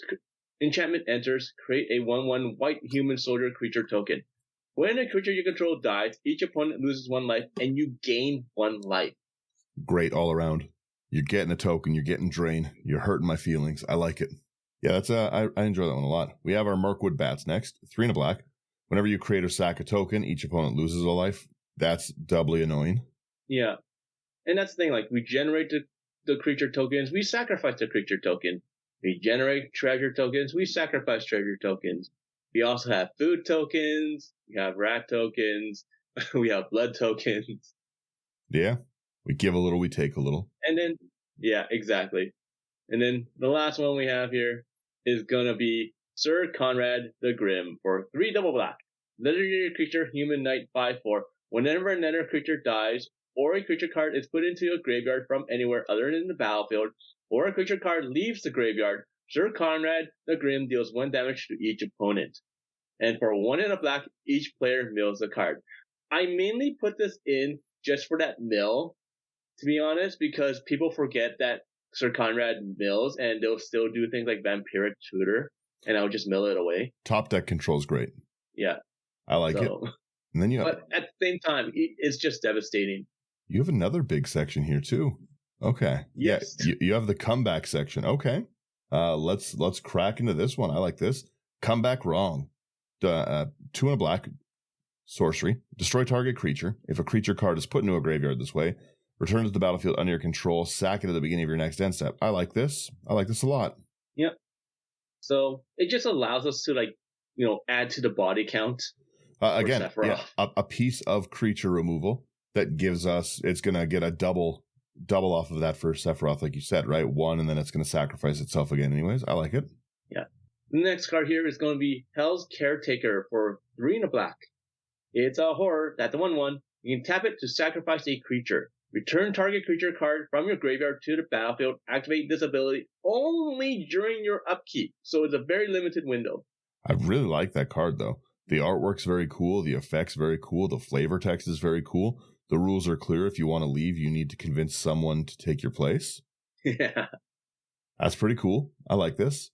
enchantment enters, create a 1/1 white human soldier creature token. When a creature you control dies, each opponent loses 1 life, and you gain 1 life. Great all around. You're getting a token. You're getting drain. You're hurting my feelings. I like it. Yeah, that's I enjoy that one a lot. We have our Mirkwood Bats next. 3 and a black. Whenever you create or sack a token, each opponent loses a life. That's doubly annoying. Yeah. And that's the thing, like, we generate the creature tokens, we sacrifice the creature token. We generate treasure tokens, we sacrifice treasure tokens. We also have food tokens, we have rat tokens, we have blood tokens. Yeah. We give a little, we take a little. And then, yeah, exactly. And then the last one we have here is gonna be Sir Conrad the Grim for 3 double black. Legendary creature, human knight, 5/4. Whenever another creature dies, or a creature card is put into a graveyard from anywhere other than the battlefield, or a creature card leaves the graveyard, Sir Conrad the Grim deals 1 damage to each opponent. And for 1 and a black, each player mills a card. I mainly put this in just for that mill, to be honest, because people forget that Sir Conrad mills, and they'll still do things like Vampiric Tutor, and I'll just mill it away. Top deck control's great. Yeah. I like it. And then but at the same time, it's just devastating. You have another big section here too. Okay. Yes. Yeah, you have the comeback section. Okay. Let's crack into this one. I like this. Comeback wrong. 2 and a black. Sorcery. Destroy target creature. If a creature card is put into a graveyard this way, return to the battlefield under your control. Sack it at the beginning of your next end step. I like this. I like this a lot. Yep. So it just allows us to add to the body count. Again, yeah, a piece of creature removal that gives us, it's going to get a double off of that for Sephiroth, like you said, right? 1, and then it's going to sacrifice itself again anyways. I like it. Yeah. The next card here is going to be Hell's Caretaker for 3 and a black. It's a horror. That's a 1/1. You can tap it to sacrifice a creature. Return target creature card from your graveyard to the battlefield. Activate this ability only during your upkeep. So it's a very limited window. I really like that card, though. The artwork's very cool. The effect's very cool. The flavor text is very cool. The rules are clear. If you want to leave, you need to convince someone to take your place. Yeah. That's pretty cool. I like this.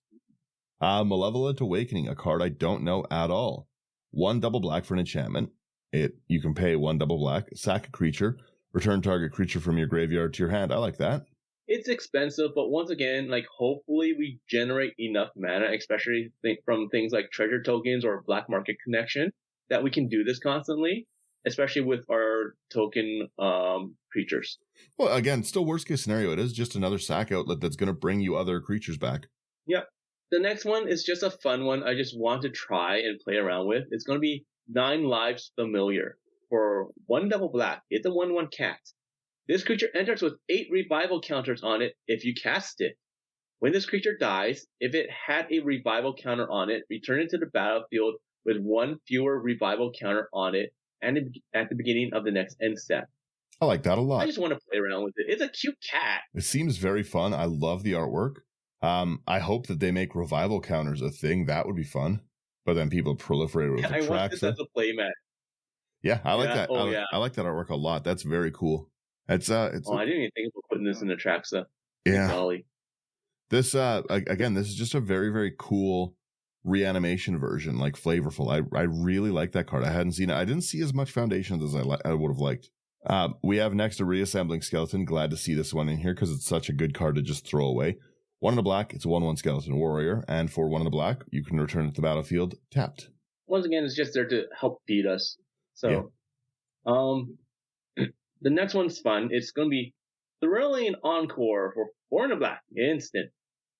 Malevolent Awakening, a card I don't know at all. 1 double black for an enchantment. You can pay 1 double black, sack a creature, return target creature from your graveyard to your hand. I like that. It's expensive, but once again, hopefully we generate enough mana, especially from things like treasure tokens or black market connection, that we can do this constantly, especially with our token creatures. Well, again, still worst case scenario, it is just another sack outlet that's going to bring you other creatures back. Yep. The next one is just a fun one I just want to try and play around with. It's going to be 9 Lives Familiar for 1 double black. It's a 1/1 cat. This creature enters with 8 revival counters on it if you cast it. When this creature dies, if it had a revival counter on it, return it to the battlefield with 1 fewer revival counter on it and at the beginning of the next end step. I like that a lot. I just want to play around with it. It's a cute cat. It seems very fun. I love the artwork. I hope that they make revival counters a thing. That would be fun. But then people proliferate with the I want this as a playmat. Yeah, I like that. Oh, I like that artwork a lot. That's very cool. I didn't even think about putting this in the Traxa. Yeah. Golly. This again, this is just a very, very cool reanimation version, flavorful. I really like that card. I hadn't seen it. I didn't see as much foundations as I would have liked. We have next a Reassembling Skeleton. Glad to see this one in here because it's such a good card to just throw away. 1 in a black, it's a 1/1 Skeleton Warrior, and for 1 in a black, you can return it to the battlefield tapped. Once again, it's just there to help feed us. So, the next one's fun. It's going to be Thrilling Encore for 4 in a black, instant.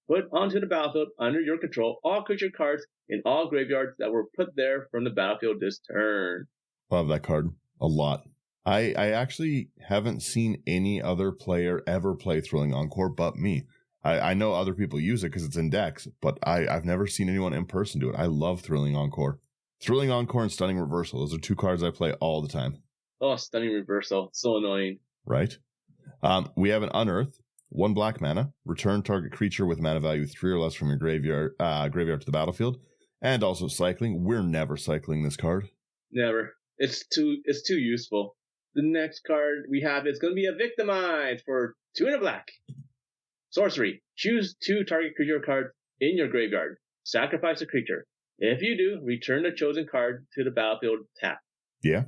Put onto the battlefield under your control all creature cards in all graveyards that were put there from the battlefield this turn. Love that card a lot. I actually haven't seen any other player ever play Thrilling Encore but me. I know other people use it because it's in decks, but I've never seen anyone in person do it. I love Thrilling Encore. Thrilling Encore and Stunning Reversal. Those are 2 cards I play all the time. Oh, Stunning Reversal. So annoying. Right. We have an Unearth. 1 black mana, return target creature with mana value 3 or less from your graveyard to the battlefield, and also cycling. We're never cycling this card. Never. It's too useful. The next card we have is going to be a Victimize for 2 and a black. Sorcery. Choose 2 target creature cards in your graveyard. Sacrifice a creature. If you do, return the chosen card to the battlefield tap. Yeah,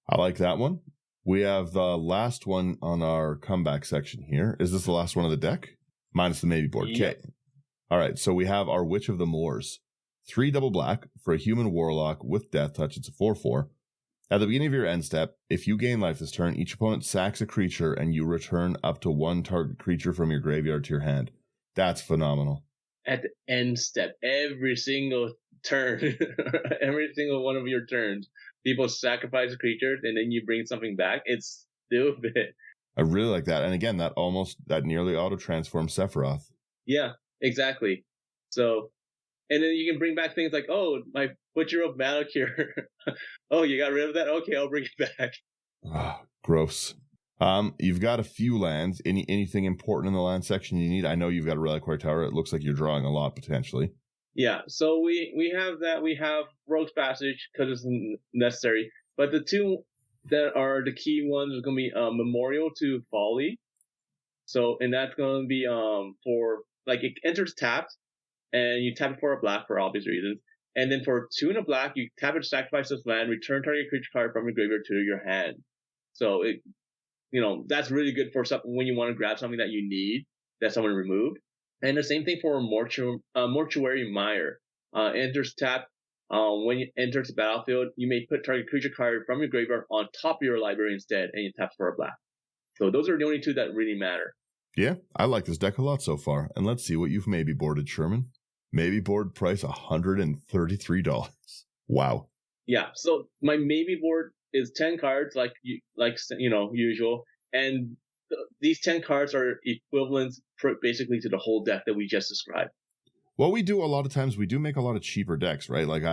I like that one. We have the last one on our comeback section here. Is this the last one of the deck? Minus the maybe board. Okay. Yep. All right, so we have our Witch of the Moors. 3 double black for a human warlock with death touch. It's a 4/4. At the beginning of your end step, if you gain life this turn, each opponent sacks a creature and you return up to 1 target creature from your graveyard to your hand. That's phenomenal. At the end step, every single turn, every single one of your turns, people sacrifice creatures and then you bring something back. It's stupid. I really like that. And again, that nearly auto transforms Sephiroth. Yeah, exactly. So, and then you can bring back things like, oh, my Butcher of Malakir. Oh, you got rid of that? Okay, I'll bring it back. Gross. You've got a few lands. Anything important in the land section you need? I know you've got a Reliquary Tower. It looks like you're drawing a lot potentially. Yeah, so we have that. We have Rogue's Passage because it's necessary. But the 2 that are the key ones are going to be Memorial to Folly. So, and that's going to be for, like, it enters tapped, and you tap it for a black for obvious reasons. And then for 2 and a black, you tap it to sacrifice this land, return target creature card from your graveyard to your hand. So it, that's really good for something when you want to grab something that you need that someone removed. And the same thing for Mortuary Mire. Enters tap. When it enters the battlefield, you may put target creature card from your graveyard on top of your library instead, and you tap for a black. So those are the only 2 that really matter. Yeah, I like this deck a lot so far. And let's see what you've maybe boarded, Sherman. Maybe board price $133. Wow. Yeah, so my maybe board is 10 cards, like usual, and these 10 cards are equivalent basically to the whole deck that we just described. Well, we do a lot of times. We do make a lot of cheaper decks, right? Like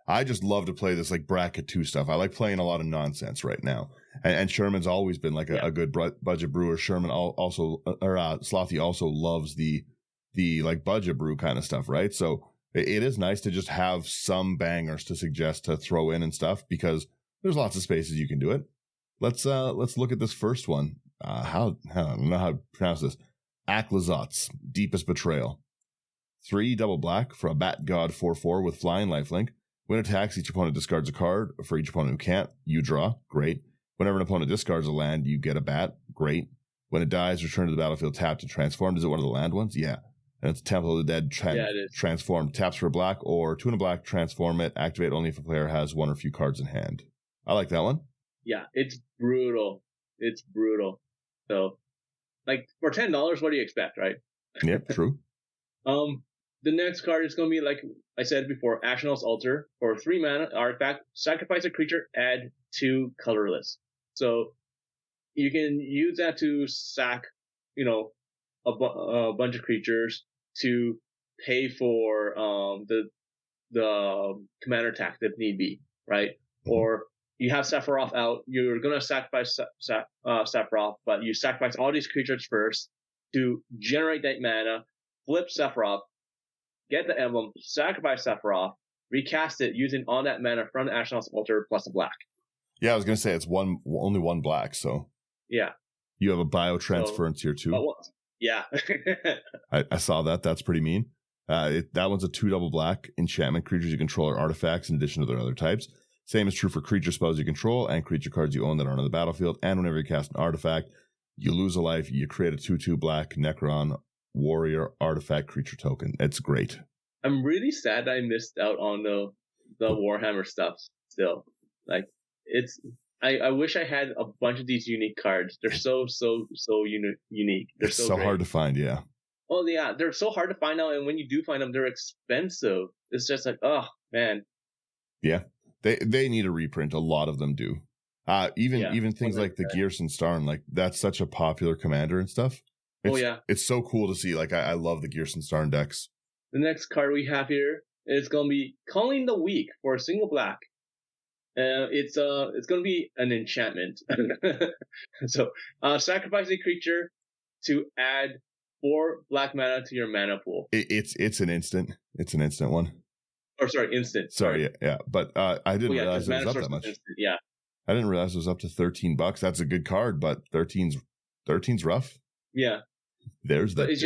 I just love to play this like bracket 2 stuff. I like playing a lot of nonsense right now. And Sherman's always been like a good budget brewer. Sherman Slothy also loves the like budget brew kind of stuff, right? So it is nice to just have some bangers to suggest to throw in and stuff because there's lots of spaces you can do it. Let's look at this first one. I don't know how to pronounce this. Aklazot's Deepest Betrayal. 3 double black for a Bat God 4/4 with flying lifelink. When it attacks, each opponent discards a card. For each opponent who can't, you draw. Great. Whenever an opponent discards a land, you get a bat. Great. When it dies, return to the battlefield tapped and transformed. Is it one of the land ones? Yeah. And it's Temple of the Dead transformed. Taps for a black or 2 and a black, transform it. Activate only if a player has 1 or few cards in hand. I like that one. Yeah, it's brutal. It's brutal. So, like, for $10, what do you expect, right? Yep, true. The next card is going to be, like I said before, Ashnod's Altar. For 3 mana, artifact, sacrifice a creature, add 2 colorless. So, you can use that to sack, a bunch of creatures to pay for the commander attack if need be, right? Or you have Sephiroth out, you're going to sacrifice Sephiroth, but you sacrifice all these creatures first to generate that mana, flip Sephiroth, get the emblem, sacrifice Sephiroth, recast it using all that mana from the Ashnod's Altar plus a black. Yeah, I was going to say it's only 1 black, so. Yeah. You have a biotransference here too. Yeah. I saw that. That's pretty mean. That one's a 2 double black enchantment. Creatures you control are artifacts in addition to their other types. Same is true for creature spells you control and creature cards you own that aren't on the battlefield. And whenever you cast an artifact, you lose a life. You create a 2/2 black Necron warrior artifact creature token. It's great. I'm really sad that I missed out on the Warhammer stuff still. Like, I wish I had a bunch of these unique cards. They're so unique. They're so great. Hard to find, yeah. Oh yeah, they're so hard to find now, and when you do find them, they're expensive. It's just like, oh man. Yeah, they need a reprint. A lot of them do. Even things like the Gearson Starn, like that's such a popular commander and stuff. It's so cool to see. Like I love the Gearson Starn decks. The next card we have here is going to be Calling the Weak for a single black. It's going to be an enchantment. So sacrifice a creature to add 4 black mana to your mana pool. It's an instant. It's an instant one. Or sorry, instant. Sorry, yeah. But I didn't realize it was up that much. Instant, yeah. I didn't realize it was up to $13. That's a good card, but 13's rough. Yeah. There's that. But it's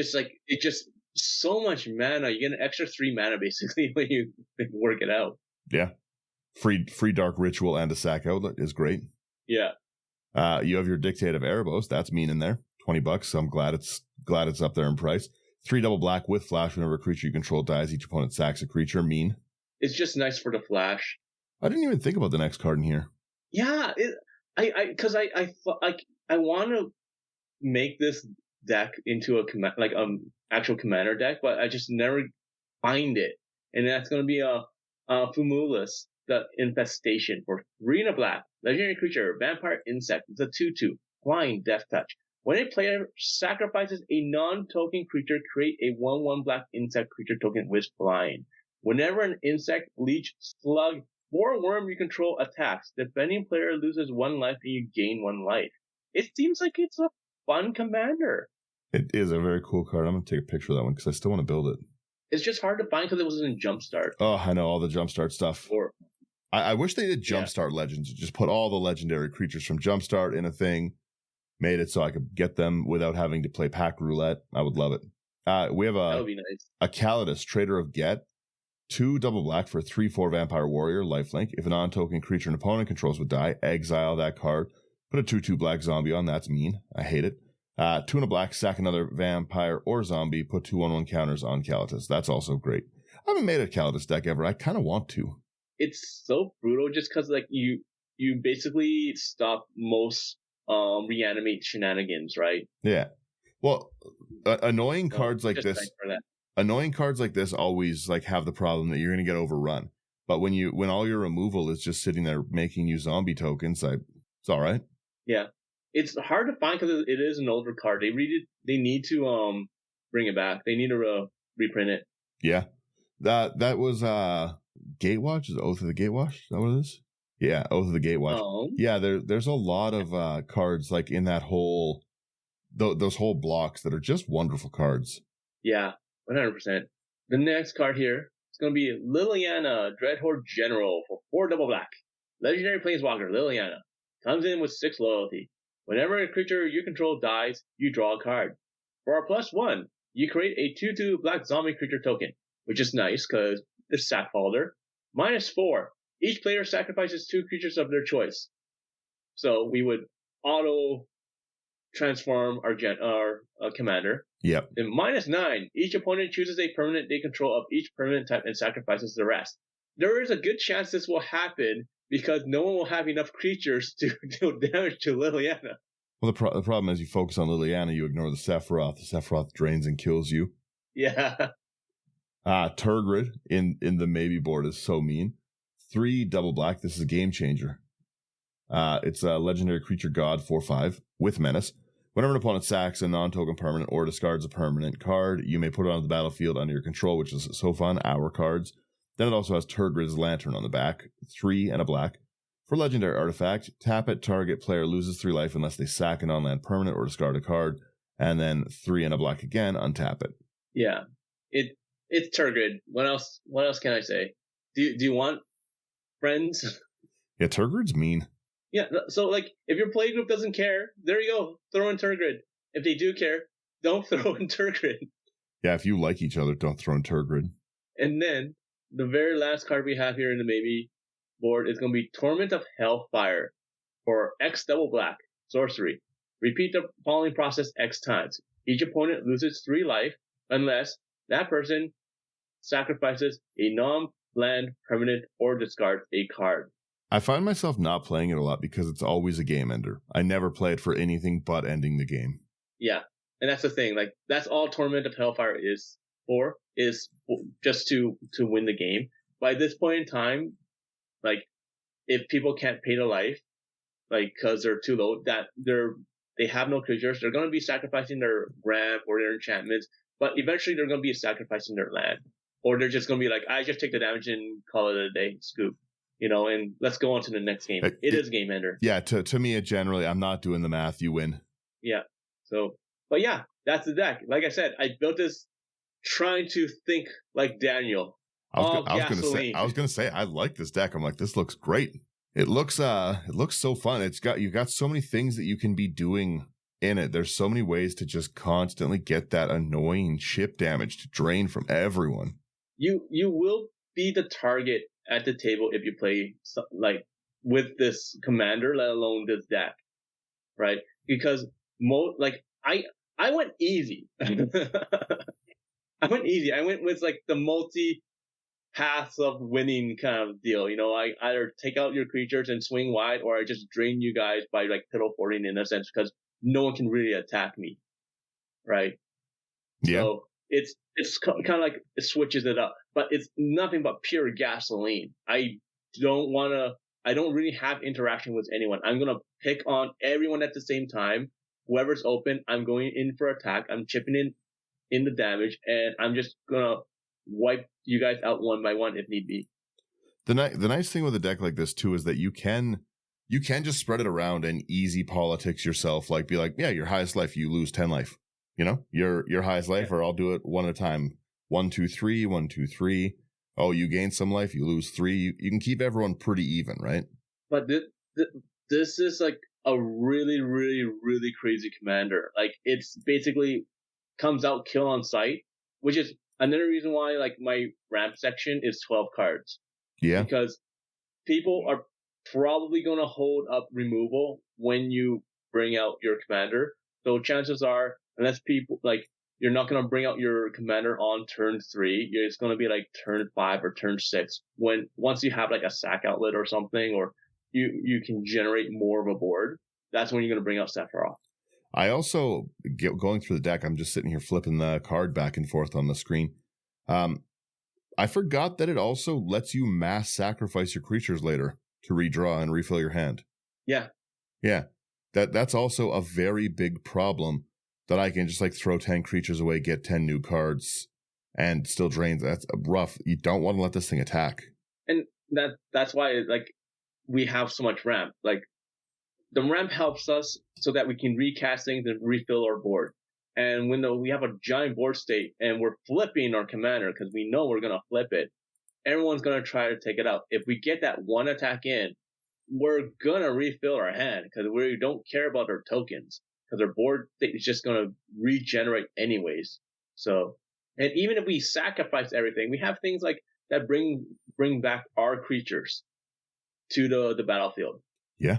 just so much mana. You get an extra 3 mana basically when you work it out. Yeah. Free Dark Ritual and a sack outlet is great. Yeah. You have your Dictate of Erebos. That's mean in there. $20. So I'm glad it's up there in price. 3 double black with flash. Whenever a creature you control dies, each opponent sacks a creature. Mean. It's just nice for the flash. I didn't even think about the next card in here. Yeah, I want to make this deck into a actual commander deck, but I just never find it. And that's going to be a Fumulus, the Infestation, for 3 and a black. Legendary creature, vampire insect. It's a 2/2, flying, death touch. When a player sacrifices a non-token creature, create a 1/1 black insect creature token with flying. Whenever an insect, leech, slug, or worm you control attacks, the defending player loses 1 life and you gain 1 life. It seems like it's a fun commander. It is a very cool card. I'm going to take a picture of that one because I still want to build it. It's just hard to find because it wasn't in Jumpstart. Oh, I know, all the Jumpstart stuff. I wish they did Jumpstart Legends. Just put all the legendary creatures from Jumpstart in a thing. Made it so I could get them without having to play pack roulette. I would love it. We have that would be nice. A Calidus, Trader of Get. 2 double black for 3/4 Vampire Warrior, lifelink. If a non-token creature an opponent controls would die, exile that card. Put a 2/2 black zombie on. That's mean. I hate it. 2 and a black, sack another vampire or zombie. Put 2 1/1 counters on Calidus. That's also great. I haven't made a Calidus deck ever. I kind of want to. It's so brutal just because like you basically stop most reanimate shenanigans, right? Yeah. Well, annoying cards like this. Annoying cards like this always like have the problem that you're going to get overrun. But when all your removal is just sitting there making you zombie tokens, it's all right. Yeah, it's hard to find because it is an older card. They need to bring it back. They need to reprint it. Yeah, that was Gatewatch. Is it Oath of the Gatewatch? Is that what it is? Yeah, Oath of the Gatewatch. Oh. Yeah, there's a lot of cards like in that whole those whole blocks that are just wonderful cards. Yeah. 100%. The next card here is going to be Liliana, Dreadhorde General, for 4 double black. Legendary Planeswalker, Liliana. Comes in with 6 loyalty. Whenever a creature you control dies, you draw a card. For our +1, you create a 2/2 black zombie creature token, which is nice because it's sack folder. -4, each player sacrifices 2 creatures of their choice. So we would auto transform our commander. Yep. And -9, each opponent chooses a permanent they control of each permanent type and sacrifices the rest. There is a good chance this will happen because no one will have enough creatures to deal damage to Liliana. Well, the problem is you focus on Liliana, you ignore the Sephiroth. The Sephiroth drains and kills you. Yeah. Turgid in the maybe board is so mean. 3 double black. This is a game changer. It's a legendary creature god 4/5 with menace. Whenever an opponent sacks a non-token permanent or discards a permanent card, you may put it on the battlefield under your control, which is so fun. Our cards. Then it also has Turgid's Lantern on the back. 3 and a black. For legendary artifact, tap it. Target player loses 3 life unless they sack a non-land permanent or discard a card. And then 3 and a black again. Untap it. Yeah, it's Turgid. What else can I say? Do you want friends? Yeah, Turgid's mean. Yeah, so like if your play group doesn't care, there you go. Throw in Turgid. If they do care, don't throw in Turgid. Yeah, if you like each other, don't throw in Turgid. And then the very last card we have here in the maybe board is going to be Torment of Hellfire for X double black sorcery. Repeat the following process X times. Each opponent loses 3 life unless that person sacrifices a non-land permanent or discards a card. I find myself not playing it a lot because it's always a game ender. I never play it for anything but ending the game. Yeah, and that's the thing. Like that's all Torment of Hellfire is just to win the game. By this point in time, like if people can't pay the life, like because they're too low, that they have no creatures, they're going to be sacrificing their ramp or their enchantments. But eventually, they're going to be sacrificing their land, or they're just going to be like, I just take the damage and call it a day, scoop. And let's go on to the next game. It is game ender. Yeah, to me, generally, I'm not doing the math. You win. Yeah. So, but yeah, that's the deck. Like I said, I built this trying to think like Daniel. I was gonna say I like this deck. I'm like, this looks great. It looks so fun. You've got so many things that you can be doing in it. There's so many ways to just constantly get that annoying chip damage to drain from everyone. You will be the target at the table if you play like with this commander, let alone this deck, right? Because I went easy. I went easy. I went with like the multi paths of winning kind of deal. You know, I either take out your creatures and swing wide, or I just drain you guys by like piddle forting in a sense, because no one can really attack me, right? Yeah. So it's kind of like it switches it up, but it's nothing but pure gasoline. I don't really have interaction with anyone. I'm gonna pick on everyone at the same time. Whoever's open, I'm going in for attack. I'm chipping in the damage, and I'm just gonna wipe you guys out one by one if need be. The nice thing with a deck like this too is that you can just spread it around and easy politics yourself. Like, be like, yeah, your highest life, you lose 10 life. You know, your highest life, or I'll do it one at a time. 1, 2, 3, 1, 2, 3. Oh, you gain some life, you lose 3. You can keep everyone pretty even, right? But this is like a really, really, really crazy commander. Like, it's basically comes out kill on sight, which is another reason why like my ramp section is 12 cards. Yeah. Because people are probably going to hold up removal when you bring out your commander. So chances are, unless people like, you're not going to bring out your commander on turn 3. It's going to be like turn 5 or turn 6. Once you have like a sack outlet or something, or you can generate more of a board, that's when you're going to bring out Sephiroth. I also, going through the deck, I'm just sitting here flipping the card back and forth on the screen. I forgot that it also lets you mass sacrifice your creatures later to redraw and refill your hand. Yeah. Yeah. That's also a very big problem, that I can just like throw 10 creatures away, get 10 new cards, and still drains. That's rough. You don't want to let this thing attack. And that's why like we have so much ramp. Like, the ramp helps us so that we can recast things and refill our board. And when we have a giant board state and we're flipping our commander, because we know we're going to flip it, everyone's going to try to take it out. If we get that one attack in, we're going to refill our hand, because we don't care about our tokens, because our board state is just going to regenerate anyways. So, and even if we sacrifice everything, we have things like that bring back our creatures to the battlefield. Yeah.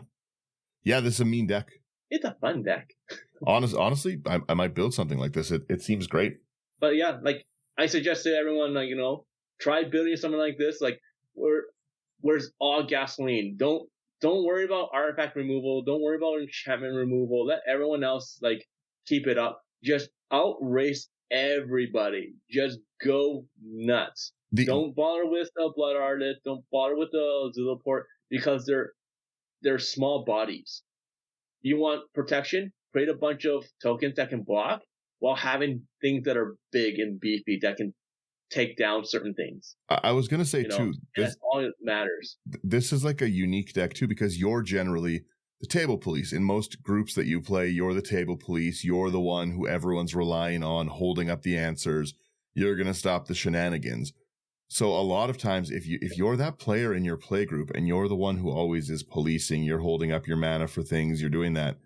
Yeah, this is a mean deck. It's a fun deck. Honestly, I might build something like this. It seems great. But yeah, like, I suggest to everyone, like, you know, try building something like this. Like, where's all gasoline. Don't worry about artifact removal. Don't worry about enchantment removal. Let everyone else, like, keep it up. Just outrace everybody. Just go nuts. Don't bother with the Blood Artist. Don't bother with the Zulaport, because they're small bodies. You want protection? Create a bunch of tokens that can block, while having things that are big and beefy that can take down certain things. I was going to say, too, that's all that matters. This is like a unique deck, too, because you're generally the table police. In most groups that you play, you're the table police. You're the one who everyone's relying on, holding up the answers. You're going to stop the shenanigans. So a lot of times, if you're that player in your play group and you're the one who always is policing, you're holding up your mana for things, you're doing that,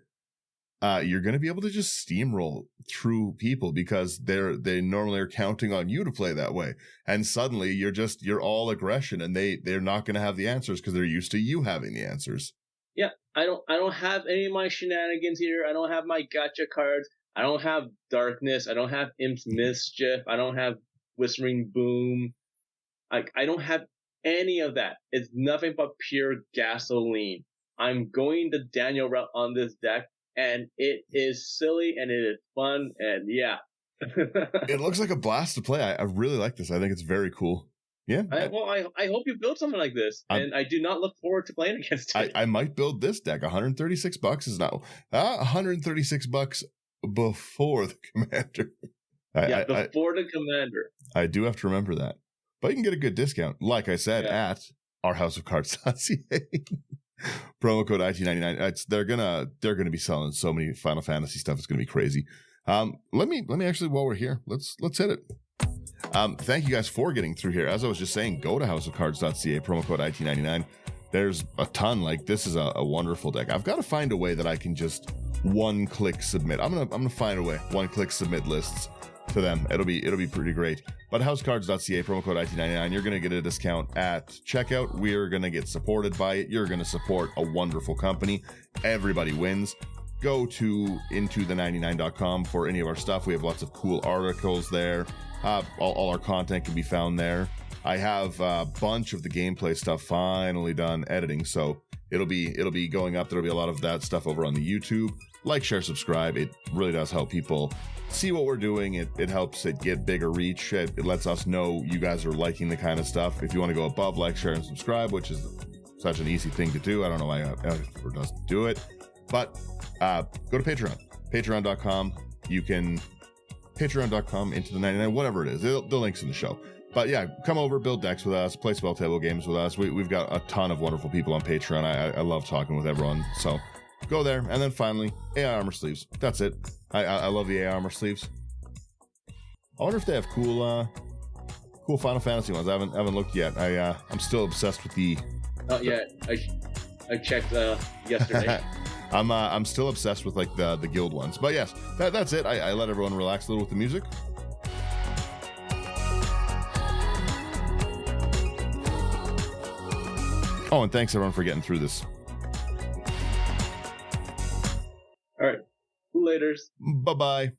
you're going to be able to just steamroll through people, because they normally are counting on you to play that way. And suddenly you're all aggression, and they're not going to have the answers because they're used to you having the answers. Yeah, I don't have any of my shenanigans here. I don't have my gotcha cards. I don't have Darkness. I don't have Imp's Mischief. I don't have Whispering Boom. I don't have any of that. It's nothing but pure gasoline. I'm going the Daniel route on this deck, and it is silly, and it is fun, and yeah. It looks like a blast to play. I really like this. I think it's very cool. Yeah. I hope you build something like this, and I do not look forward to playing against it. I might build this deck. $136 is now $136 before the commander. Before the commander. I do have to remember that. But you can get a good discount, like I said, at ourhouseofcards.ca. Promo code IT99. They're gonna be selling so many Final Fantasy stuff. It's gonna be crazy. Let me actually, while we're here, let's hit it. Thank you guys for getting through here. As I was just saying, go to houseofcards.ca, promo code IT99. There's a ton. Like, this is a wonderful deck. I've got to find a way that I can just one-click submit. I'm gonna find a way, one-click submit lists to them. It'll be pretty great. But housecards.ca, promo code IT99, you're gonna get a discount at checkout. We're gonna get supported by it. You're gonna support a wonderful company. Everybody wins. Go to intothe99.com for any of our stuff. We have lots of cool articles there. All our content can be found there. I have a bunch of the gameplay stuff finally done editing, so it'll be going up. There'll be a lot of that stuff over on the YouTube. Like, share, subscribe. It really does help people see what we're doing. It helps it get bigger reach. It lets us know you guys are liking the kind of stuff. If you want to go above like, share, and subscribe, which is such an easy thing to do. I don't know why it doesn't do it. But go to Patreon. Patreon.com. You can... Patreon.com, into the 99, whatever it is. The link's in the show. But yeah, come over, build decks with us, play spell table games with us. We've got a ton of wonderful people on Patreon. I love talking with everyone. So go there. And then finally, AI armor sleeves. That's it. I love the AI armor sleeves. I wonder if they have cool Final Fantasy ones. I haven't looked yet. I'm still obsessed with the... Not yet. I checked yesterday. I'm still obsessed with like the guild ones. But yes, that's it. I let everyone relax a little with the music. Oh, and thanks everyone for getting through this. All right. Laters. Bye-bye.